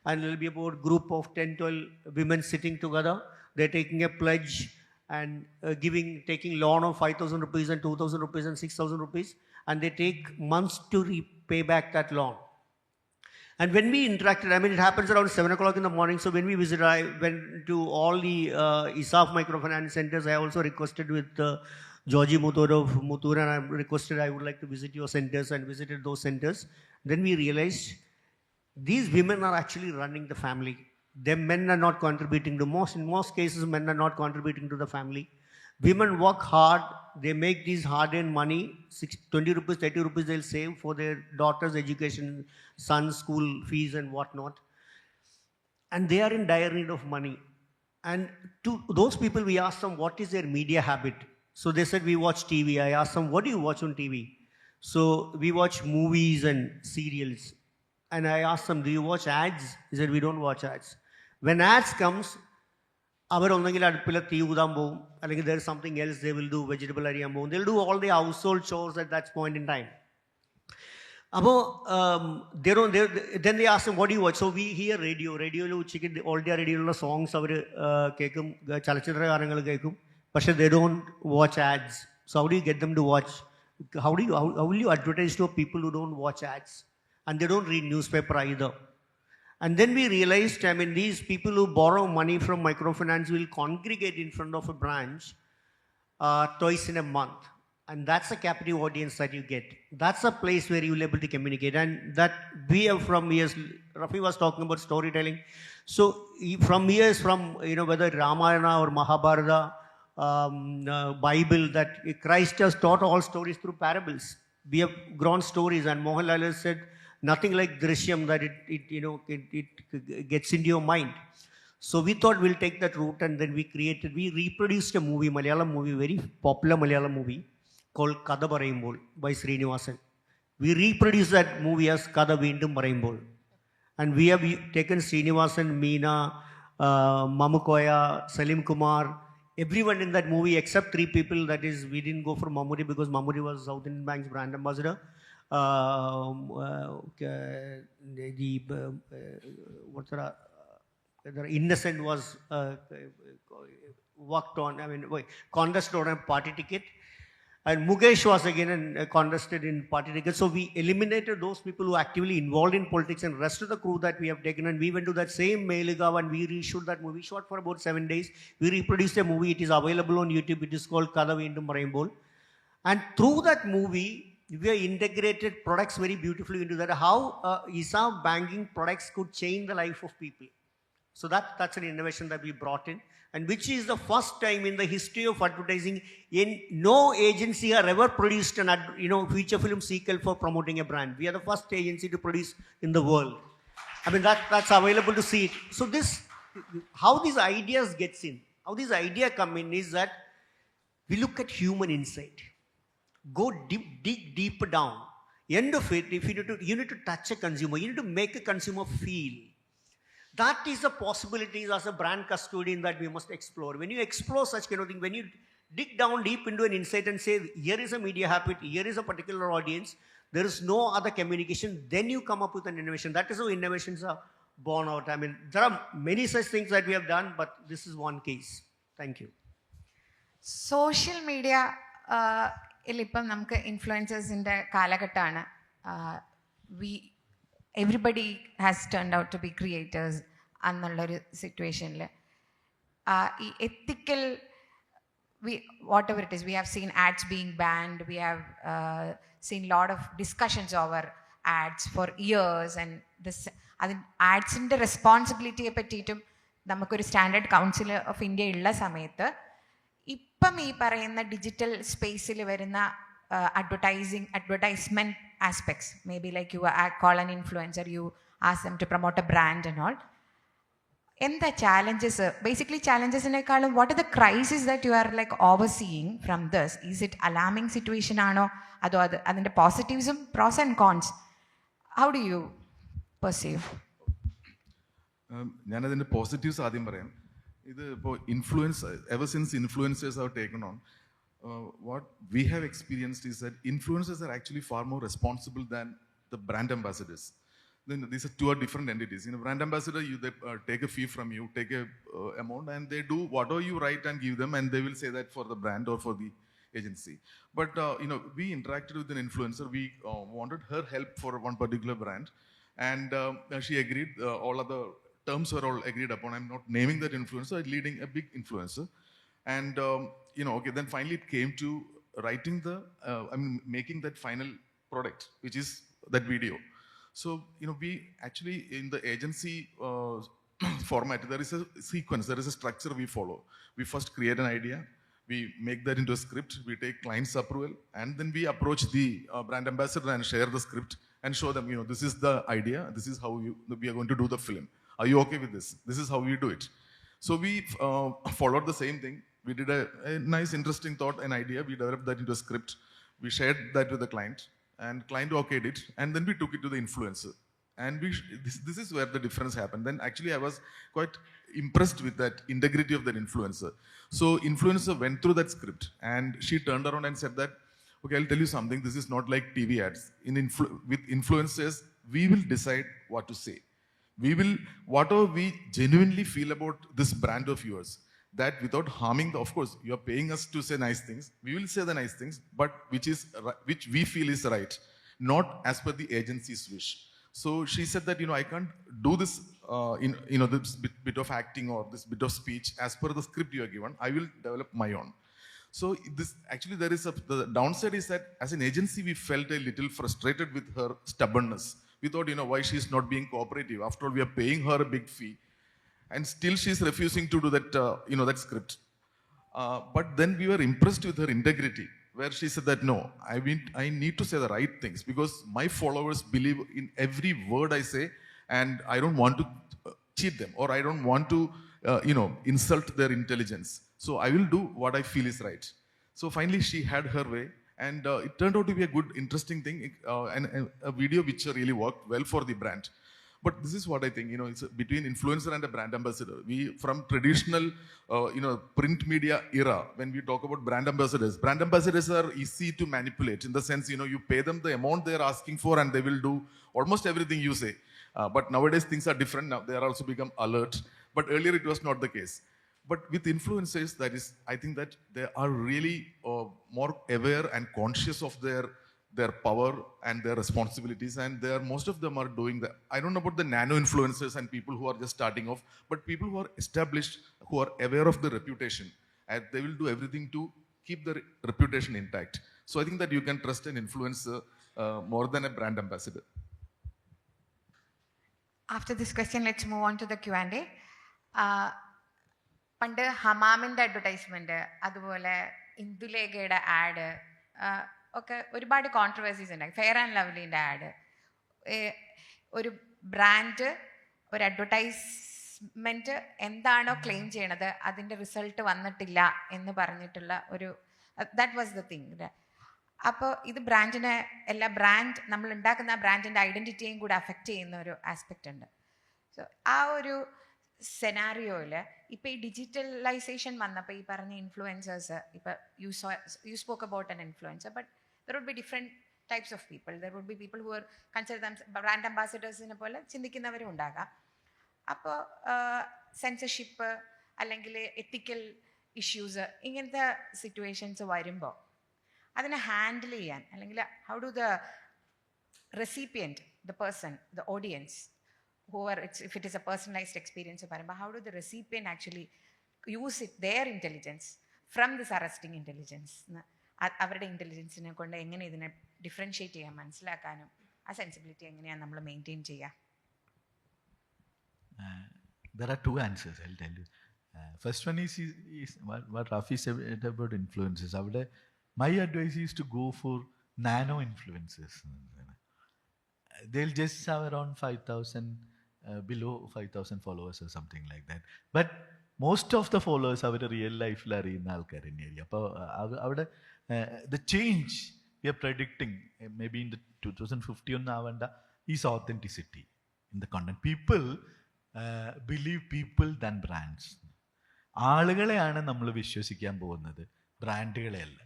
and there will be about a group of 10, 12 women sitting together. They're taking a pledge and taking loan of 5,000 rupees and 2,000 rupees and 6,000 rupees, and they take months to repay back that loan. And when we interacted, it happens around 7 o'clock in the morning, so when we visited, I went to all the ISAF microfinance centers. I also requested with Georgie Muthur of Muthur, and I requested I would like to visit your centers, and visited those centers. Then we realized these women are actually running the family. The men are not contributing to in most cases, men are not contributing to the family. Women work hard. They make these hard-earned money, 20 rupees, 30 rupees they'll save for their daughter's education, son's school fees and whatnot. And they are in dire need of money. And to those people, we asked them, what is their media habit? So they said, we watch TV. I asked them, what do you watch on TV? So we watch movies and serials. And I asked them, do you watch ads? He said, we don't watch ads. When ads comes, there is something else they will do, vegetable area. They'll do all the household chores at that point in time. Then they ask them, what do you watch? So we hear radio. All the radio songs, but they don't watch ads. So how do you get them to watch? How will you advertise to people who don't watch ads? And they don't read newspaper either. And then we realized, these people who borrow money from microfinance will congregate in front of a branch twice in a month. And that's a captive audience that you get. That's a place where you will be able to communicate. And that we have from years, Raphi was talking about storytelling. So from years, whether Ramayana or Mahabharata, Bible, that Christ has taught all stories through parables. We have grown stories, and Mohanlal has said, nothing like Drishyam that it gets into your mind. So we thought we'll take that route, and then we reproduced a movie, Malayalam movie, very popular Malayalam movie called Kada Parayumbol by Srinivasan. We reproduced that movie as Kada Veendum Parayumbol. And we have taken Srinivasan, Meena, Mamukoya, Salim Kumar, everyone in that movie except 3 people. That is, we didn't go for Mammootty because Mammootty was South Indian Bank's brand ambassador. Innocent was worked on, contested on a party ticket. And Mukesh was again contested in party ticket. So we eliminated those people who are actively involved in politics, and rest of the crew that we have taken, and we went to that same Meligav and we reshoot that movie. Shot for about 7 days. We reproduced a movie. It is available on YouTube. It is called Kada Veendum Parayumbol. And through that movie, we have integrated products very beautifully into that. How ISAF banking products could change the life of people. So that's an innovation that we brought in, and which is the first time in the history of advertising no agency has ever produced an feature film sequel for promoting a brand. We are the first agency to produce in the world. I mean, that's available to see it. So how these ideas gets in, how these ideas come in is that we look at human insight. Go dig deeper down. End of it, if you need to touch a consumer, you need to make a consumer feel. That is the possibilities as a brand custodian that we must explore. When you explore such kind of thing, when you dig down deep into an insight and say, here is a media habit, here is a particular audience, there is no other communication, then you come up with an innovation. That is how innovations are born out. I mean, there are many such things that we have done, but this is one case. Thank you. Social media ഇപ്പം നമുക്ക് ഇൻഫ്ലുവൻസേഴ്സിൻ്റെ കാലഘട്ടമാണ്. Everybody has turned out to be creators എന്നുള്ളൊരു സിറ്റുവേഷനിൽ ഈ എത്തിക്കൽ whatever it is, we have seen ads being banned, we have seen lot of discussions over ads for years, and this adsന്റെ റെസ്പോൺസിബിലിറ്റിയെ പറ്റിയിട്ടും നമുക്കൊരു standard council of India ഉള്ള സമയത്ത് ഇപ്പം ഈ പറയുന്ന ഡിജിറ്റൽ സ്പേസിൽ വരുന്ന advertisement aspects, maybe like you call an influencer, you ask them to promote a brand and all. എന്താ ചാലഞ്ചസ്, ബേസിക്കലി ചാലഞ്ചസിനേക്കാളും what are the crisis that you are like overseeing from this? Is it alarming situation ആണോ, അതോ അതിൻ്റെ പോസിറ്റീവ്സും pros and cons, how do you perceive? ഞാനതിൻ്റെ positives ആദ്യം പറയാം. ഇത് ഇപ്പോൾ ever since influencers have taken on, what we have experienced is that influencers are actually far more responsible than the brand ambassadors. Then these are two different entities. Brand ambassador, they take a fee from you, take a amount, and they do whatever you write and give them, and they will say that for the brand or for the agency. But we interacted with an influencer. We wanted her help for one particular brand, and she agreed. All other terms were all agreed upon. I'm not naming that influencer, leading a big influencer. And okay, then finally it came to writing making that final product, which is that video. So we actually, in the agency format, there is a sequence, there is a structure we follow. We first create an idea, we make that into a script, we take client's approval, and then we approach the brand ambassador and share the script and show them, this is the idea, this is how we are going to do the film. Are you okay with this? This is how we do it. So we followed the same thing. We did a nice, interesting thought, an idea. We developed that into a script. We shared that with the client, and client okayed it. And then we took it to the influencer. And this is where the difference happened. Then actually I was quite impressed with that integrity of that influencer. So influencer went through that script, and she turned around and said that, okay, I'll tell you something. This is not like TV ads. With influencers, we will decide what to say. We will, whatever we genuinely feel about this brand of yours, that without harming of course, you are paying us to say nice things. We will say the nice things, but which we feel is right, not as per the agency's wish. So she said that, I can't do this, this bit of acting or this bit of speech as per the script you are given. I will develop my own. So this actually, the downside is that as an agency, we felt a little frustrated with her stubbornness. We thought, why she's not being cooperative. After all, we are paying her a big fee, and still she's refusing to do that, that script. But then we were impressed with her integrity, where she said that, no, I need to say the right things because my followers believe in every word I say, and I don't want to cheat them, or I don't want to, insult their intelligence. So I will do what I feel is right. So finally, she had her way. And it turned out to be a good, interesting thing, and a video which really worked well for the brand. But this is what I think, it's between influencer and a brand ambassador. We, from traditional, print media era, when we talk about brand ambassadors are easy to manipulate in the sense, you pay them the amount they are asking for and they will do almost everything you say. But nowadays things are different now. They are also become alert. But earlier it was not the case. But with influencers, I think that they are really more aware and conscious of their power and their responsibilities, and most of them are doing that. I don't know about the nano influencers and people who are just starting off, but people who are established, who are aware of the reputation, and they will do everything to keep their reputation intact. So I think that you can trust an influencer more than a brand ambassador. After this question, let's move on to the Q&A. പണ്ട് ഹമാമിൻ്റെ advertisement, അതുപോലെ ഇന്ദുലേഖയുടെ add ഒക്കെ ഒരുപാട് controversies ഉണ്ടായി. Fair and ലവ്ലിൻ്റെ add, ഒരു brand ഒരു advertisement എന്താണോ claim ചെയ്യണത് അതിൻ്റെ റിസൾട്ട് വന്നിട്ടില്ല എന്ന് പറഞ്ഞിട്ടുള്ള ഒരു ദാറ്റ് വാസ് ദ തിങ്. അപ്പോൾ ഇത് ബ്രാൻഡിനെ നമ്മൾ ഉണ്ടാക്കുന്ന ബ്രാൻഡിൻ്റെ ഐഡൻറ്റിറ്റിയെയും കൂടെ അഫക്റ്റ് ചെയ്യുന്ന ഒരു ആസ്പെക്റ്റ് ഉണ്ട്. സോ ആ ഒരു സെനാറിയോയിൽ ഇപ്പോൾ ഈ ഡിജിറ്റലൈസേഷൻ വന്നപ്പോൾ ഈ പറഞ്ഞ ഇൻഫ്ലുവൻസേഴ്സ്, ഇപ്പോൾ you spoke about an influencer, but there would be different types of people. There would be people who are consider them brand അംബാസിഡേഴ്സിനെ പോലെ ചിന്തിക്കുന്നവരും ഉണ്ടാകാം. അപ്പോൾ സെൻസർഷിപ്പ് അല്ലെങ്കിൽ എത്തിക്കൽ ഇഷ്യൂസ് ഇങ്ങനത്തെ സിറ്റുവേഷൻസ് വരുമ്പോൾ അതിനെ ഹാൻഡിൽ ചെയ്യാൻ, അല്ലെങ്കിൽ how do the recipient, the person, the audience, if it is a personalized experience, how do the recipient actually use their intelligence from this arresting intelligence? അവരുടെ ഇൻ്റലിജൻസിനെ കൊണ്ട് എങ്ങനെ ഇതിനെ ഡിഫറൻഷ്യേറ്റ് ചെയ്യാൻ, മനസ്സിലാക്കാനും ആ സെൻസിബിലിറ്റി എങ്ങനെയാണ് നമ്മൾ മെയിൻറ്റെയിൻ ചെയ്യുക? There are two answers, I'll tell you. First one is what Raphi said about influences. My advice is to go for nano influencers. They'll just have around 5,000, below 5,000 followers or something like that. But most of the followers are real life അറിയുന്ന ആൾക്കാർ തന്നെയായിരിക്കും. അപ്പോൾ അവിടെ the change we are predicting maybe in the 2050 ഒന്നും ആവേണ്ട is authenticity in the content. People believe people than brands. ആളുകളെയാണ് നമ്മൾ വിശ്വസിക്കാൻ പോകുന്നത്, ബ്രാൻഡുകളെയല്ല.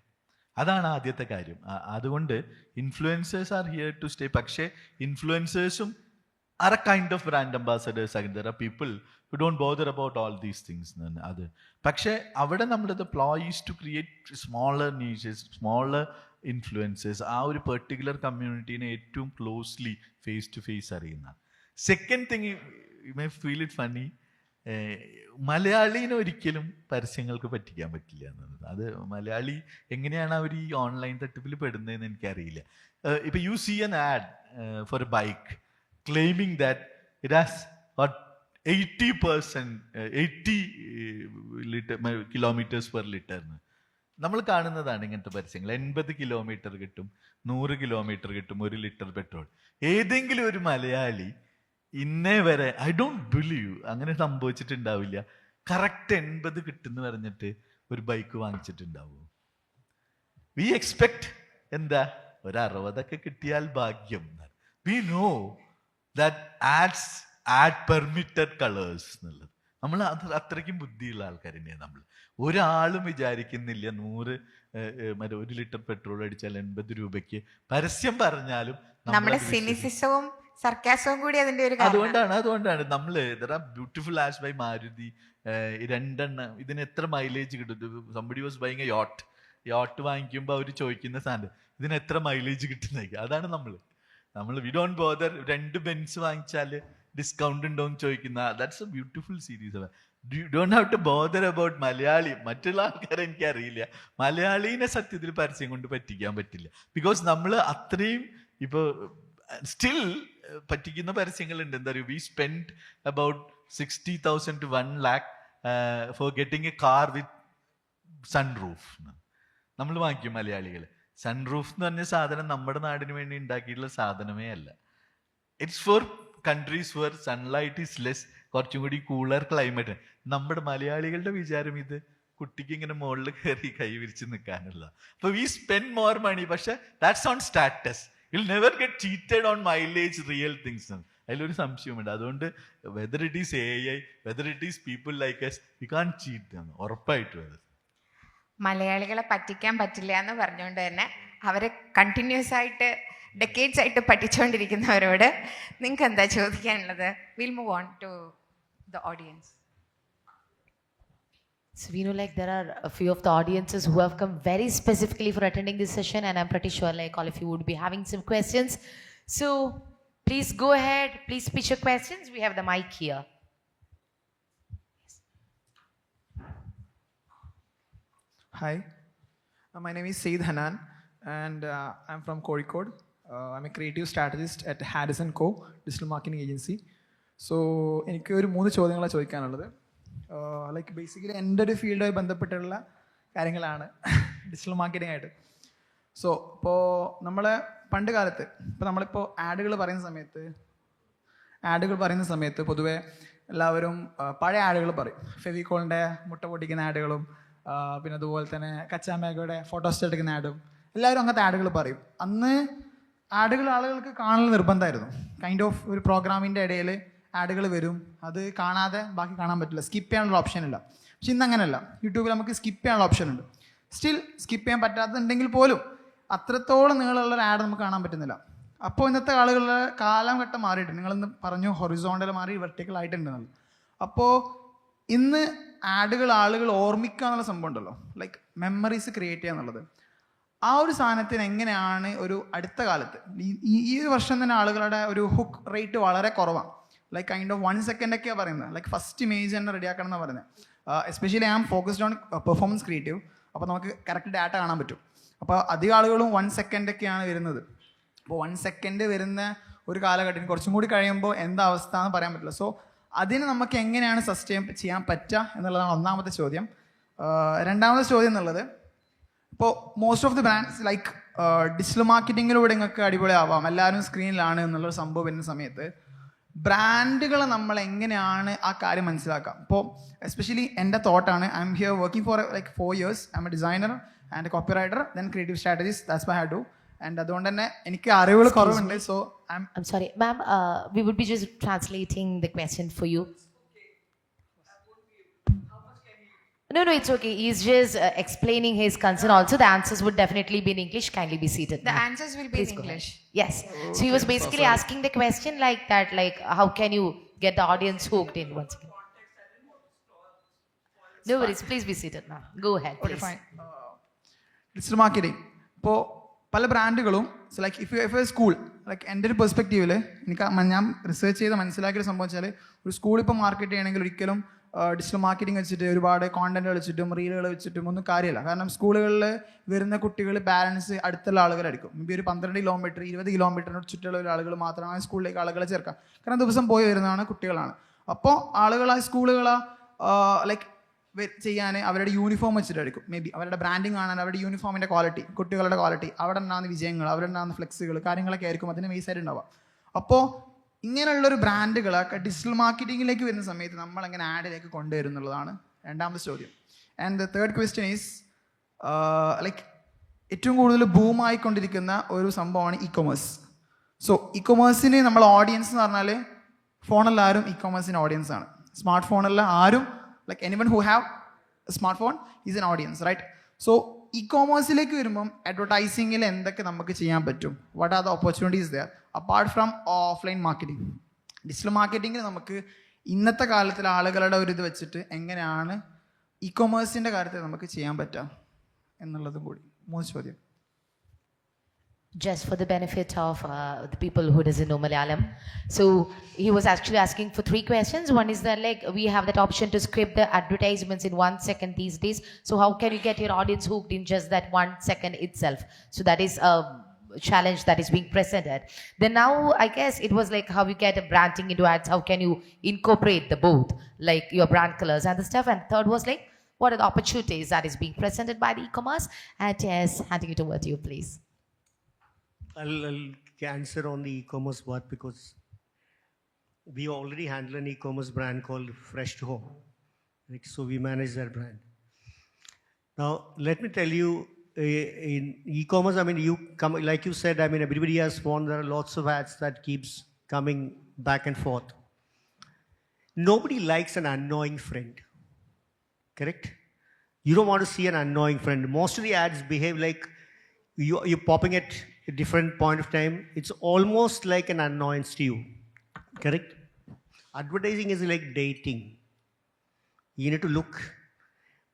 അതാണ് ആദ്യത്തെ കാര്യം. അതുകൊണ്ട് influencers are here to stay. പക്ഷേ ഇൻഫ്ലുവൻസേഴ്സും are a kind of brand ambassadors. There are people who don't bother about all these things. അത് പക്ഷേ അവിടെ നമ്മുടെ പ്ലോ is to create smaller niches, smaller influencers. ആ ഒരു പെർട്ടിക്കുലർ കമ്മ്യൂണിറ്റീനെ ഏറ്റവും ക്ലോസ്ലി ഫേസ് ടു ഫേസ് അറിയുന്ന. Second thing, you may feel it funny, മലയാളീനെ ഒരിക്കലും പരസ്യങ്ങൾക്ക് പറ്റിക്കാൻ പറ്റില്ല എന്നത്. അത് മലയാളി എങ്ങനെയാണ് അവർ ഈ ഓൺലൈൻ തട്ടിപ്പിൽ പെടുന്നതെന്ന് എനിക്കറിയില്ല. ഇപ്പം you see an ad for a bike claiming that it has 80 kilometres per ലിറ്ററിന്. നമ്മൾ കാണുന്നതാണ് ഇങ്ങനത്തെ പരസ്യങ്ങൾ. 80 കിലോമീറ്റർ കിട്ടും, 100 കിലോമീറ്റർ കിട്ടും, 1 ലിറ്റർ പെട്രോൾ. ഏതെങ്കിലും ഒരു മലയാളി ഇന്നേ വരെ ഐ ഡോണ്ട് ബിലീവ് അങ്ങനെ സംഭവിച്ചിട്ടുണ്ടാവില്ല. കറക്റ്റ് 80 കിട്ടുന്നു പറഞ്ഞിട്ട് ഒരു ബൈക്ക് വാങ്ങിച്ചിട്ടുണ്ടാവും. വി എക്സ്പെക്ട് എന്താ, ഒരു 60 കിട്ടിയാൽ ഭാഗ്യം. We know that add permitted colours എന്നുള്ളത്. നമ്മൾ അത്രയ്ക്കും ബുദ്ധിയുള്ള ആൾക്കാർ തന്നെയാണ് നമ്മൾ. ഒരാളും വിചാരിക്കുന്നില്ല 100 ലിറ്റർ പെട്രോൾ അടിച്ചാൽ 80 രൂപയ്ക്ക് പരസ്യം പറഞ്ഞാലും നമ്മുടെ സിനിസിസവും സർക്കാസവും കൂടി അതിന്റെ ഒരു അതുകൊണ്ടാണ് നമ്മൾ ബ്യൂട്ടിഫുൾ ആസ് ബൈ മാരുതി 2 ഇതിന് എത്ര മൈലേജ് കിട്ടും. Somebody was buying A yacht വാങ്ങിക്കുമ്പോൾ അവർ ചോദിക്കുന്ന സാധനം ഇതിന് എത്ര മൈലേജ് കിട്ടുന്നേക്ക്. അതാണ് നമ്മൾ വി ഡോണ്ട് ബോദർ. 2 ബെൻസ് വാങ്ങിച്ചാൽ ഡിസ്കൗണ്ട് ഉണ്ടോന്ന് ചോദിക്കുന്ന. That's a beautiful series. You don't have to bother about Malayali. മറ്റുള്ള ആൾക്കാരെ എനിക്കറിയില്ല. മലയാളീനെ സത്യത്തിൽ പരസ്യം കൊണ്ട് പറ്റിക്കാൻ പറ്റില്ല. ബിക്കോസ് നമ്മൾ അത്രയും ഇപ്പോൾ സ്റ്റിൽ പറ്റിക്കുന്ന പരസ്യങ്ങളുണ്ട്. എന്താ പറയുക, we spend about 60,000 to 1 lakh for getting A car with sunroof. നമ്മൾ വാങ്ങിക്കും മലയാളികൾ. സൺറൂഫ് എന്ന് പറഞ്ഞ സാധനം നമ്മുടെ നാടിന് വേണ്ടി ഉണ്ടാക്കിയിട്ടുള്ള സാധനമേ അല്ല. It's for countries where sunlight is less, കുറച്ചും കൂടി കൂളർ ക്ലൈമറ്റ്. നമ്മുടെ മലയാളികളുടെ വിചാരം ഇത് കുട്ടിക്ക് ഇങ്ങനെ മുകളിൽ കയറി കൈ വിരിച്ച് നിൽക്കാനുള്ള. അപ്പോൾ വി സ്പെൻഡ് മോർ മണി. പക്ഷെ that's on status. You'll never get cheated on mileage, real things. അതിലൊരു സംശയമുണ്ട്. അതുകൊണ്ട് whether it is AI, whether it is people like us, we can't cheat them. ഉറപ്പായിട്ടും അത് മലയാളികളെ പറ്റിക്കാൻ പറ്റില്ല എന്ന് പറഞ്ഞുകൊണ്ട് തന്നെ അവരെ കണ്ടിന്യൂസ് ആയിട്ട് ഡെക്കേഡ്സ് ആയിട്ട് പഠിച്ചുകൊണ്ടിരിക്കുന്നവരോട് നിങ്ങൾക്ക് എന്താ ചോദിക്കാനുള്ളത്? We'll move on to the audience. So we know like there are a few of the audiences who have come very specifically for attending this session, and I'm pretty sure like all of you would be having some questions. So please go ahead, please pitch your questions. We have the mic here. Hi, my name is Said Hanan and I'm from Kozhikode. I'm a creative strategist at Harrison Co. Digital Marketing Agency. So എനിക്ക് ഒരു 3 ചോദ്യങ്ങളാണ് ചോദിക്കാനുള്ളത്. Like basically എൻ്റെ ഒരു ഫീൽഡുമായി ബന്ധപ്പെട്ടുള്ള കാര്യങ്ങളാണ് digital marketing ആയിട്ട്. So ഇപ്പോൾ നമ്മൾ പണ്ട് കാലത്ത് ഇപ്പോൾ നമ്മളിപ്പോൾ ആഡുകൾ പറയുന്ന സമയത്ത് പൊതുവേ എല്ലാവരും പഴയ ആഡുകൾ പറയും. ഫെവിക്കോളിൻ്റെ മുട്ട പൊട്ടിക്കുന്ന ആഡുകളും പിന്നെ അതുപോലെ തന്നെ കച്ചാമേഗയുടെ ഫോട്ടോസ്റ്റാറ്റ് എടുക്കുന്ന ആഡും എല്ലാവരും അങ്ങനത്തെ ആഡുകൾ പറയും. അന്ന് ആഡുകൾ ആളുകൾക്ക് കാണൽ നിർബന്ധമായിരുന്നു. കൈൻഡ് ഓഫ് ഒരു പ്രോഗ്രാമിൻ്റെ ഇടയിൽ ആഡുകൾ വരും, അത് കാണാതെ ബാക്കി കാണാൻ പറ്റില്ല, സ്കിപ്പ് ചെയ്യാനുള്ള ഓപ്ഷൻ ഇല്ല. പക്ഷെ ഇന്ന് അങ്ങനെയല്ല, യൂട്യൂബിൽ നമുക്ക് സ്കിപ്പ് ചെയ്യാനുള്ള ഓപ്ഷൻ ഉണ്ട്. സ്റ്റിൽ സ്കിപ്പ് ചെയ്യാൻ പറ്റാത്തതുണ്ടെങ്കിൽ പോലും അത്രത്തോളം നീളമുള്ള ഒരു ആഡ് നമുക്ക് കാണാൻ പറ്റുന്നില്ല. അപ്പോൾ ഇന്നത്തെ ആളുകളുടെ കാലഘട്ടം മാറിയിട്ടുണ്ട്. നിങ്ങളിന്ന് പറഞ്ഞു ഹൊറിസോണ്ടൽ മാറി വെർട്ടിക്കൽ ആയിട്ടുണ്ടെന്നുള്ളത്. അപ്പോൾ ഇന്ന് ആളുകൾ ഓർമ്മിക്കുക എന്നുള്ള സംഭവം ഉണ്ടല്ലോ, ലൈക്ക് മെമ്മറീസ് ക്രിയേറ്റ് ചെയ്യുക എന്നുള്ളത്. ആ ഒരു സാധനത്തിന് എങ്ങനെയാണ് ഒരു അടുത്ത കാലത്ത് ഈ ഒരു വർഷം തന്നെ ആളുകളുടെ ഒരു ഹുക്ക് റേറ്റ് വളരെ കുറവാണ്. ലൈക്ക് കൈൻഡ് ഓഫ് 1 സെക്കൻഡൊക്കെയാണ് പറയുന്നത്. ലൈക്ക് ഫസ്റ്റ് ഇമേജ് തന്നെ റെഡിയാക്കണം എന്നാണ് പറയുന്നത്. Especially I am focused on performance creative. അപ്പോൾ നമുക്ക് കറക്റ്റ് ഡാറ്റ കാണാൻ പറ്റും. അപ്പോൾ അധികം ആളുകളും 1 സെക്കൻഡൊക്കെയാണ് വരുന്നത്. അപ്പോൾ 1 സെക്കൻഡ് വരുന്ന ഒരു കാലഘട്ടത്തിന് കുറച്ചും കൂടി കഴിയുമ്പോൾ എന്താ അവസ്ഥ എന്ന് പറയാൻ പറ്റില്ല. സോ അതിന് നമുക്ക് എങ്ങനെയാണ് സസ്റ്റെയിൻ ചെയ്യാൻ പറ്റുക എന്നുള്ളതാണ് ഒന്നാമത്തെ ചോദ്യം. രണ്ടാമത്തെ ചോദ്യം എന്നുള്ളത്, ഇപ്പോൾ most of the brands like digital മാർക്കറ്റിങ്ങിലൂടെ നിങ്ങൾക്ക് അടിപൊളിയാവാം, എല്ലാവരും സ്ക്രീനിലാണ് എന്നുള്ളൊരു സംഭവം വരുന്ന സമയത്ത് ബ്രാൻഡുകളെ നമ്മൾ എങ്ങനെയാണ് ആ കാര്യം മനസ്സിലാക്കാം. ഇപ്പോൾ എസ്പെഷ്യലി എൻ്റെ തോട്ടാണ്, I am here working for like 4 years. I am a designer and copywriter, then creative strategist. That's my have to. And അതുകൊണ്ട് തന്നെ എനിക്ക് അറിവുകൾ കുറവുണ്ട്. So I'm sorry, ma'am. We would be just translating the question for you. No, it's okay. He's just explaining his concern. Also, the answers would definitely be in English. Kindly be seated. The ma'am. answers will be Please in go English. ahead. Yes. So he was basically asking the question like that, like how can you get the audience hooked in once again? No worries. Please be seated now. Go ahead, okay please. Fine. Digital marketing ഇപ്പോൾ പല ബ്രാൻഡുകളും like if a school like എൻ്റെ ഒരു പെർസ്പെക്റ്റീവിൽ ഞാൻ research ചെയ്ത് മനസ്സിലാക്കിയൊരു സംഭവം വെച്ചാൽ, ഒരു സ്കൂൾ ഇപ്പോൾ മാർക്കറ്റ് ചെയ്യണമെങ്കിൽ ഒരിക്കലും ഡിജിറ്റൽ മാർക്കറ്റിംഗ് വെച്ചിട്ട് ഒരുപാട് കോണ്ടന്റ് വെച്ചിട്ടും റീലുകൾ വെച്ചിട്ടും ഒന്നും കാര്യമില്ല. കാരണം സ്കൂളുകളിൽ വരുന്ന കുട്ടികൾ പാരൻസ് അടുത്തുള്ള ആളുകളായിരിക്കും. മേ ബി ഒരു 12 കിലോമീറ്റർ 20 കിലോമീറ്ററിന് ചുറ്റുള്ള ആളുകൾ മാത്രമാണ് സ്കൂളിലേക്ക് ആളുകളെ ചേർക്കാം. കാരണം ദിവസം പോയി വരുന്നതാണ് കുട്ടികളാണ്. അപ്പോൾ ആളുകളാ സ്കൂളുകളാ ലൈക്ക് ചെയ്യാൻ അവരുടെ യൂണിഫോം വെച്ചിട്ടായിരിക്കും. മേ ബി അവരുടെ ബ്രാൻഡിങ് കാണാൻ അവരുടെ യൂണിഫോമിൻ്റെ ക്വാളിറ്റി, കുട്ടികളുടെ ക്വാളിറ്റി, അവിടെ ഉണ്ടാകുന്ന വിജയങ്ങൾ, അവിടെ ഉണ്ടാകുന്ന ഫ്ലെക്സുകൾ, കാര്യങ്ങളൊക്കെ ആയിരിക്കും അതിന് ബേസ് ആയിട്ട് ഉണ്ടാവുക. അപ്പോൾ ഇങ്ങനെയുള്ളൊരു ബ്രാൻഡുകളൊക്കെ ഡിജിറ്റൽ മാർക്കറ്റിങ്ങിലേക്ക് വരുന്ന സമയത്ത് നമ്മൾ എങ്ങനെ ആഡിലേക്ക് കൊണ്ടുവരും എന്നുള്ളതാണ് രണ്ടാമത്തെ ചോദ്യം. And the third question is like ഏറ്റവും കൂടുതൽ ബൂമായിക്കൊണ്ടിരിക്കുന്ന ഒരു സംഭവമാണ് ഇ കൊമേഴ്സ്. സോ ഇ കൊമേഴ്സിന് നമ്മൾ ഓഡിയൻസ് എന്ന് പറഞ്ഞാൽ ഫോണെല്ലാവരും ഇ കൊമേഴ്സിന് ഓഡിയൻസ് ആണ്. സ്മാർട്ട് ഫോണല്ല ആരും like anyone who have a smartphone is an audience, right? So e-commerce-ലേക്ക് വരുമ്പം അഡ്വർടൈസിങ്ങിൽ എന്തൊക്കെ നമുക്ക് ചെയ്യാൻ പറ്റും? What are the opportunities there apart from offline marketing? Digital മാർക്കറ്റിംഗിൽ നമുക്ക് ഇന്നത്തെ കാലത്തിൽ ആളുകളുടെ ഒരു ഇത് വെച്ചിട്ട് എങ്ങനെയാണ് ഇ-കൊമേഴ്സിൻ്റെ കാര്യത്തിൽ നമുക്ക് ചെയ്യാൻ പറ്റുക എന്നുള്ളതും കൂടി 3 ചോദ്യം. Just for the benefit of the people who doesn't know Malayalam. So he was actually asking for 3 questions. One is that like we have that option to script the advertisements in 1 second these days. So how can you get your audience hooked in just that 1 second itself? So that is a challenge that is being presented. Then now I guess it was like how you get a branding into ads. How can you incorporate the both, like your brand colors and the stuff. And third was like what are the opportunities that is being presented by the e-commerce? And yes, handing it over to you, please. I'll answer on the e-commerce part because we already handle an e-commerce brand called Fresh to Home. Like, so we manage that brand. Now, let me tell you, in e-commerce, I mean, you come, like you said, I mean, everybody has phone. There are lots of ads that keeps coming back and forth. Nobody likes an annoying friend, correct? You don't want to see an annoying friend. Most of the ads behave like you're popping at a different point of time. It's almost like an annoyance to you, correct? Advertising is like dating. You need to look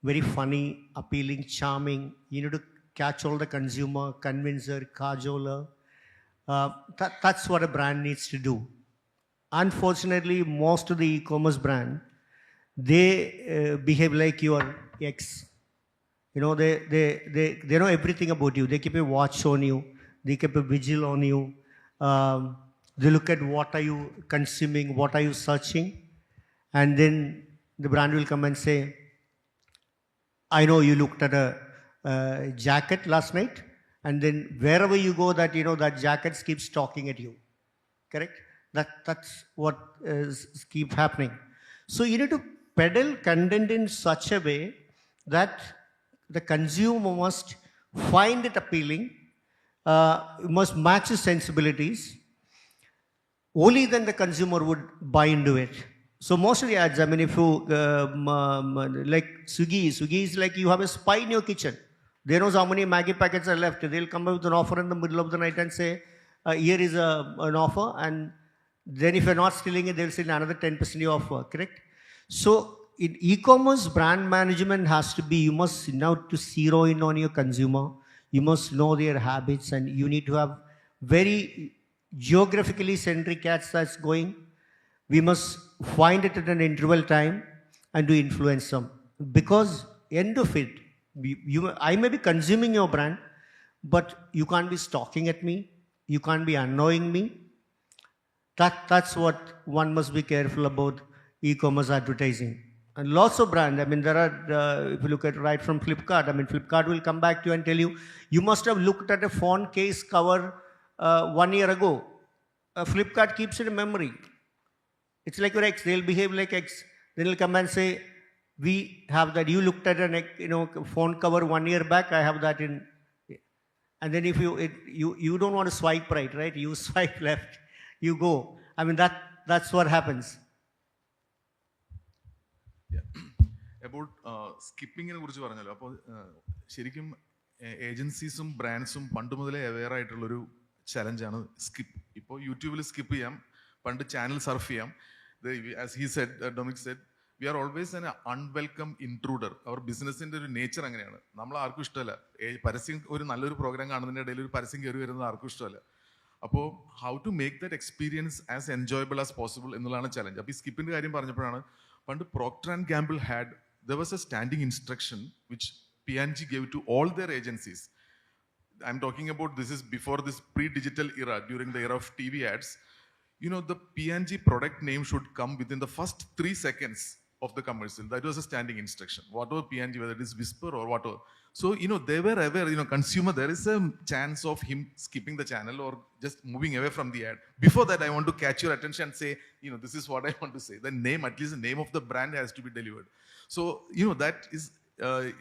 very funny, appealing, charming. You need to catch all the consumer, convince her, cajole her. That's what a brand needs to do. Unfortunately, most of the e-commerce brand, they behave like your ex. You know, they know everything about you. They keep a watch on you. They keep a vigil on you. They look at what are you consuming, what are you searching, and then the brand will come and say, I know you looked at a jacket last night, and then wherever you go, that that jacket keeps talking at you. Correct? That's what keeps happening. So you need to peddle content in such a way that the consumer must find it appealing, must match his sensibilities. Only then the consumer would buy into it. So most of the ads, I mean, if you like Swiggy is like you have a spy in your kitchen. They know how many Maggi packets are left. They'll come up with an offer in the middle of the night and say, here is an offer, and then if you're not stealing it, they'll say another 10% offer. Correct? So in e-commerce, brand management has to be, you must now to zero in on your consumer. You must know their habits, and you need to have very geographically centric ads that's going. We must find it at an interval time and to influence them. Because end of it, I may be consuming your brand, but you can't be stalking at me. You can't be annoying me. That's what one must be careful about e-commerce advertising. And lots of brands, I mean, there are, if you look at right from Flipkart, I mean, Flipkart will come back to you and tell you, you must have looked at a phone case cover 1 year ago. Flipkart keeps it in memory. It's like your ex, they'll behave like ex. Then they'll come and say, we have that, you looked at an phone cover 1 year back, I have that in. And then if you don't want to swipe right? You swipe left, you go. I mean, that's what happens. About സ്കിപ്പിങ്ങിനെ കുറിച്ച് പറഞ്ഞല്ലോ. അപ്പോൾ ശരിക്കും ഏജൻസീസും ബ്രാൻഡ്സും പണ്ട് മുതലേ aware ആയിട്ടുള്ളൊരു ചലഞ്ചാണ് skip. ഇപ്പോൾ യൂട്യൂബിൽ skip ചെയ്യാം, പണ്ട് ചാനൽ സർഫ് ചെയ്യാം. As he said, Dominic said, we are always an unwelcome intruder. അവർ ബിസിനസ്സിൻ്റെ ഒരു നേച്ചർ അങ്ങനെയാണ്. നമ്മൾ ആർക്കും ഇഷ്ടമല്ല പരസ്യം. ഒരു നല്ലൊരു പ്രോഗ്രാം കാണുന്നതിൻ്റെ ഇടയിൽ ഒരു പരസ്യം കയറി വരുന്നത് ആർക്കും ഇഷ്ടമല്ല. അപ്പോൾ how to make that experience as enjoyable as possible എന്നുള്ളതാണ് ചലഞ്ച്. അപ്പോൾ ഈ സ്കിപ്പിൻ്റെ കാര്യം പറഞ്ഞപ്പോഴാണ്, പണ്ട് Procter and Gamble had, there was a standing instruction which P&G gave to all their agencies. I'm talking about, this is before this pre-digital era, during the era of TV ads. The P&G product name should come within the first 3 seconds of the commercial. That was a standing instruction. Whatever P&G, whether it is Whisper or whatever. So, they were aware, consumer, there is a chance of him skipping the channel or just moving away from the ad. Before that, I want to catch your attention and say, this is what I want to say. The name, at least the name of the brand has to be delivered. So, that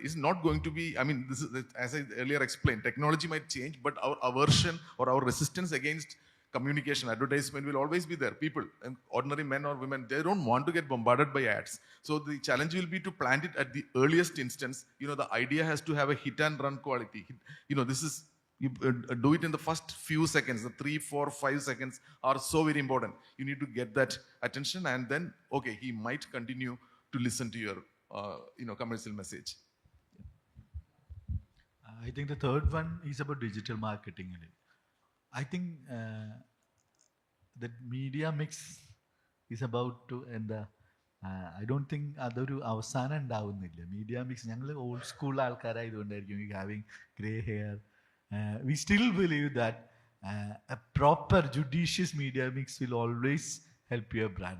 is not going to be, I mean, this is, as I earlier explained, technology might change, but our aversion or our resistance against communication, advertisement will always be there. People, and ordinary men or women, they don't want to get bombarded by ads. So the challenge will be to plant it at the earliest instance. The idea has to have a hit and run quality. This is, you do it in the first few seconds. The 3, 4, 5 seconds are so very important. You need to get that attention, and then, okay, he might continue to listen to your commercial message. I think the third one is about digital marketing. I think that media mix is about to end. I don't think അതൊരു അവസാനം ഉണ്ടാവുന്നില്ല. Media mix, ഞങ്ങൾ old school ആൾക്കാരായതുകൊണ്ടായിരിക്കും having grey hair. We still believe that a proper judicious media mix will always help your brand.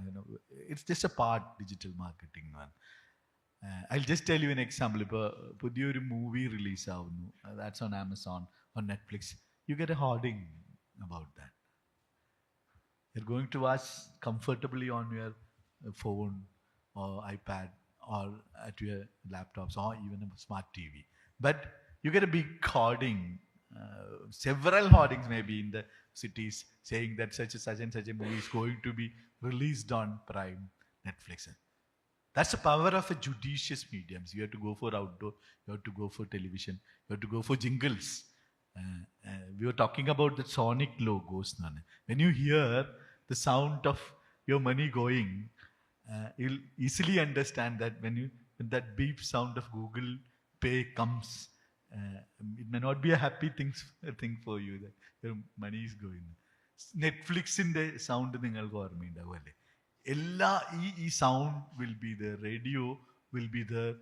It's just a part, digital marketing, man. I'll just tell you an example. ഇപ്പോൾ പുതിയൊരു movie release ആവുന്നു, that's on Amazon or Netflix, you get a hoarding about that. You're going to watch comfortably on your phone or iPad or at your laptops or even a smart TV. But you get a big hoarding, several hoardings maybe in the cities saying that such and such a movie is going to be released on Prime, Netflix. That's the power of a judicious mediums. You have to go for outdoor, you have to go for television, you have to go for jingles. We were talking about the sonic logos. When you hear the sound of your money going, you'll easily understand that when that beep sound of Google Pay comes, it may not be a happy thing for you that your money is going. Netflixന്റെ sound നിങ്ങൾക്ക് ഓർമ്മയുണ്ടാവും അല്ലേ? ഈ sound will be there, radio will be there.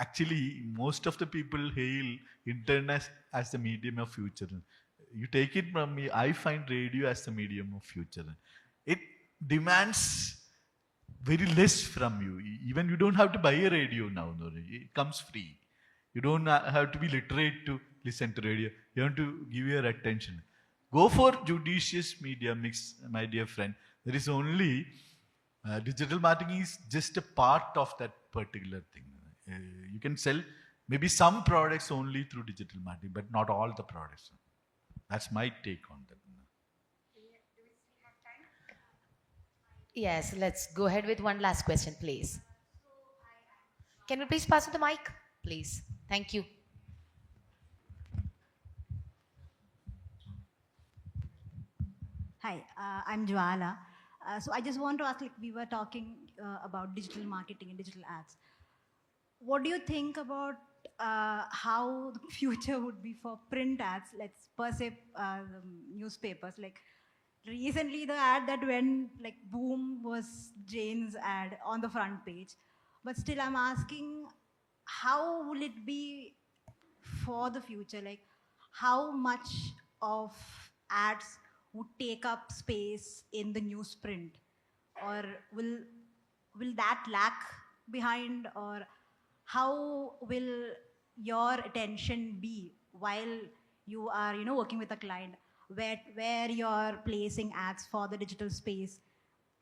Actually, most of the people hail internet as the medium of future. You take it from me, I find radio as the medium of future. It demands very less from you. Even you don't have to buy a radio now. No, it comes free. You don't have to be literate to listen to radio. You have to give your attention. Go for judicious media mix, my dear friend. There is only digital marketing is just a part of that particular thing. You can sell maybe some products only through digital marketing, but not all the products. That's my take on that. Yes, let's go ahead with one last question, please. Can we please pass on the mic, please? Thank you. Hi, I'm Jwala. So I just want to ask, like we were talking about digital marketing and digital ads. What do you think about how the future would be for print ads? Let's per se the newspapers. Like recently, the ad that went like boom was Jain's ad on the front page. But still, I'm asking, how will it be for the future? Like, how much of ads would take up space in the newsprint, or will that lag behind, or how will your attention be while you are working with a client where you're placing ads for the digital space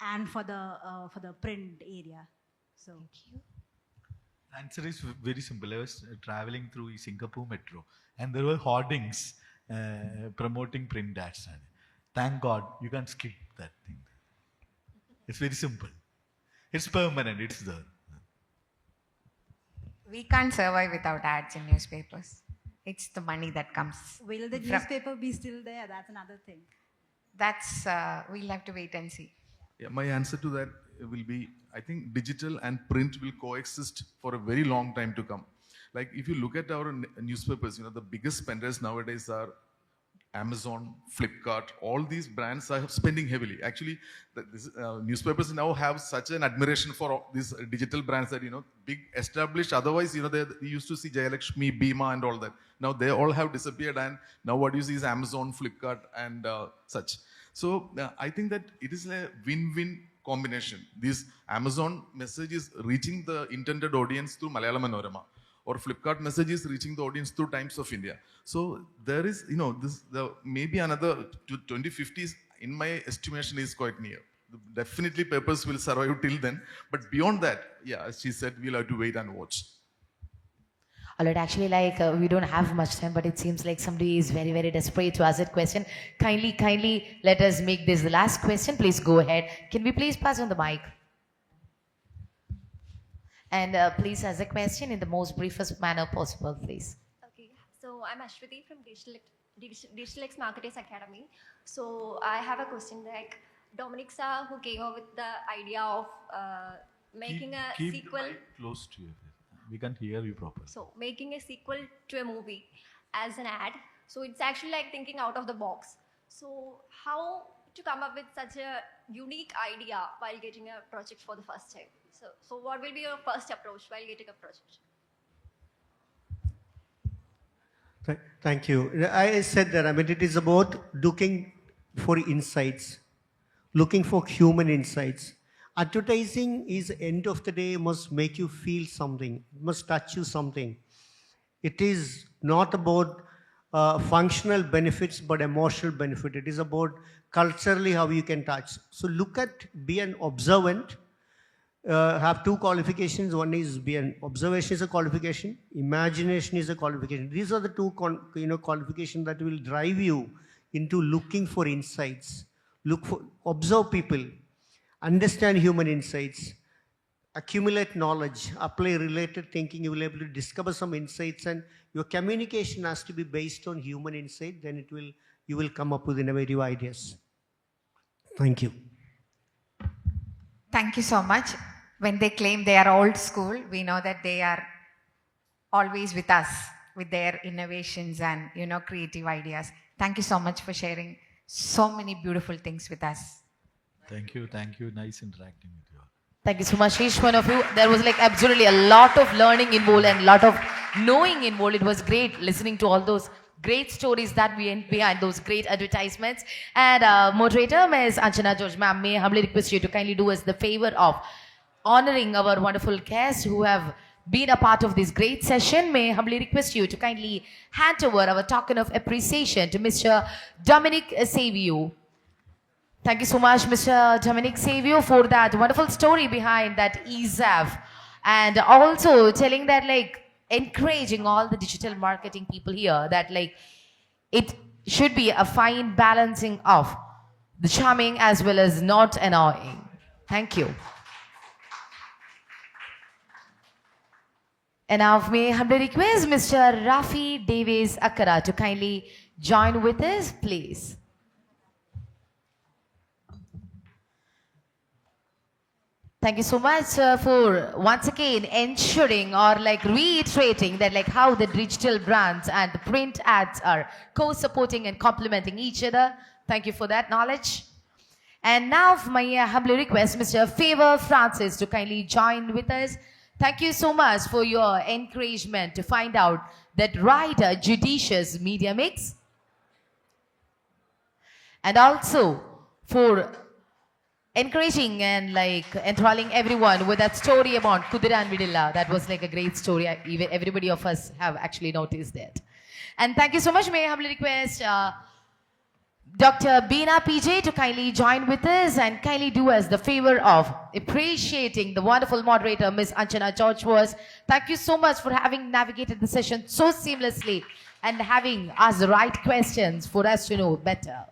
and for the print area? So thank you. Answer is very simple. I was traveling through Singapore metro and there were hoardings promoting print ads. Thank God you can't skip that thing. It's very simple. It's permanent. It's there. We can't survive without ads in newspapers. It's the money that comes. Will the newspaper be still there? That's another thing. That's, we'll have to wait and see. Yeah, my answer to that will be, I think digital and print will coexist for a very long time to come. Like if you look at our newspapers, the biggest spenders nowadays are Amazon, Flipkart, all these brands are spending heavily. Actually, newspapers now have such an admiration for these digital brands that, big established, otherwise, they used to see Jayalakshmi, Bima and all that. Now they all have disappeared and now what you see is Amazon, Flipkart and such. So I think that it is a win-win combination. This Amazon message is reaching the intended audience through Malayalam Manorama, or Flipkart message is reaching the audience through Times of India. So there is, maybe another 2050, in my estimation, is quite near. Definitely papers will survive till then. But beyond that, yeah, as she said, we'll have to wait and watch. All right, actually, we don't have much time, but it seems like somebody is very, very desperate to ask that question. Kindly, let us make this the last question. Please go ahead. Can we please pass on the mic? And please ask the question in the most briefest manner possible, please. Okay, so I'm Ashwati from Digital X Marketers Academy. So I have a question like Dominic sir, who came up with the idea of making a sequel. Keep the mic close to you. We can't hear you properly. So making a sequel to a movie as an ad. So it's actually like thinking out of the box. So how to come up with such a unique idea while getting a project for the first time? So what will be your first approach while getting a project? Thank you. I said that, it is about looking for insights, looking for human insights. Advertising is, end of the day, must make you feel something, must touch you something. It is not about functional benefits, but emotional benefit. It is about culturally how you can touch. So be an observant. Have two qualifications. One is observation is a qualification, imagination is a qualification. These are the two qualifications that will drive you into looking for insights. Observe people, understand human insights, accumulate knowledge, apply related thinking. You will be able to discover some insights, and your communication has to be based on human insight. Then you will come up with innovative ideas. Thank you. Thank you so much. When they claim they are old school, we know that they are always with us with their innovations and creative ideas. Thank you so much for sharing so many beautiful things with us. Thank you. Nice interacting with you all. Thank you so much, each one of you. There was absolutely a lot of learning involved and a lot of knowing involved. It was great listening to all those great stories that went behind those great advertisements. And moderator, Ms. Anjana George, ma'am, may I humbly request you to kindly do us the favor of honoring our wonderful guests who have been a part of this great session, may I humbly request you to kindly hand over our token of appreciation to Mr. Dominic Savio. Thank you so much, Mr. Dominic Savio, for that wonderful story behind that ESAF, and also telling that, like, encouraging all the digital marketing people here that, like, it should be a fine balancing of the charming as well as not annoying. Thank you. And now may I humbly request Mr. Raphi Davis Akkara to kindly join with us, please. Thank you so much for once again ensuring or like reiterating that like how the digital brands and the print ads are co-supporting and complementing each other. Thank you for that knowledge. And now my humble request Mr. Favour Francis to kindly join with us. Thank you so much for your encouragement to find out that right judicious media mix. And also for encouraging and like enthralling everyone with that story about Kudira and Vidilla. That was like a great story. Even everybody of us have actually noticed that. And thank you so much. May I humbly request Dr. Beena PJ to kindly join with us and kindly do us the favor of appreciating the wonderful moderator, Miss Anchana George was. Thank you so much for having navigated the session so seamlessly and having asked the right questions for us to know better.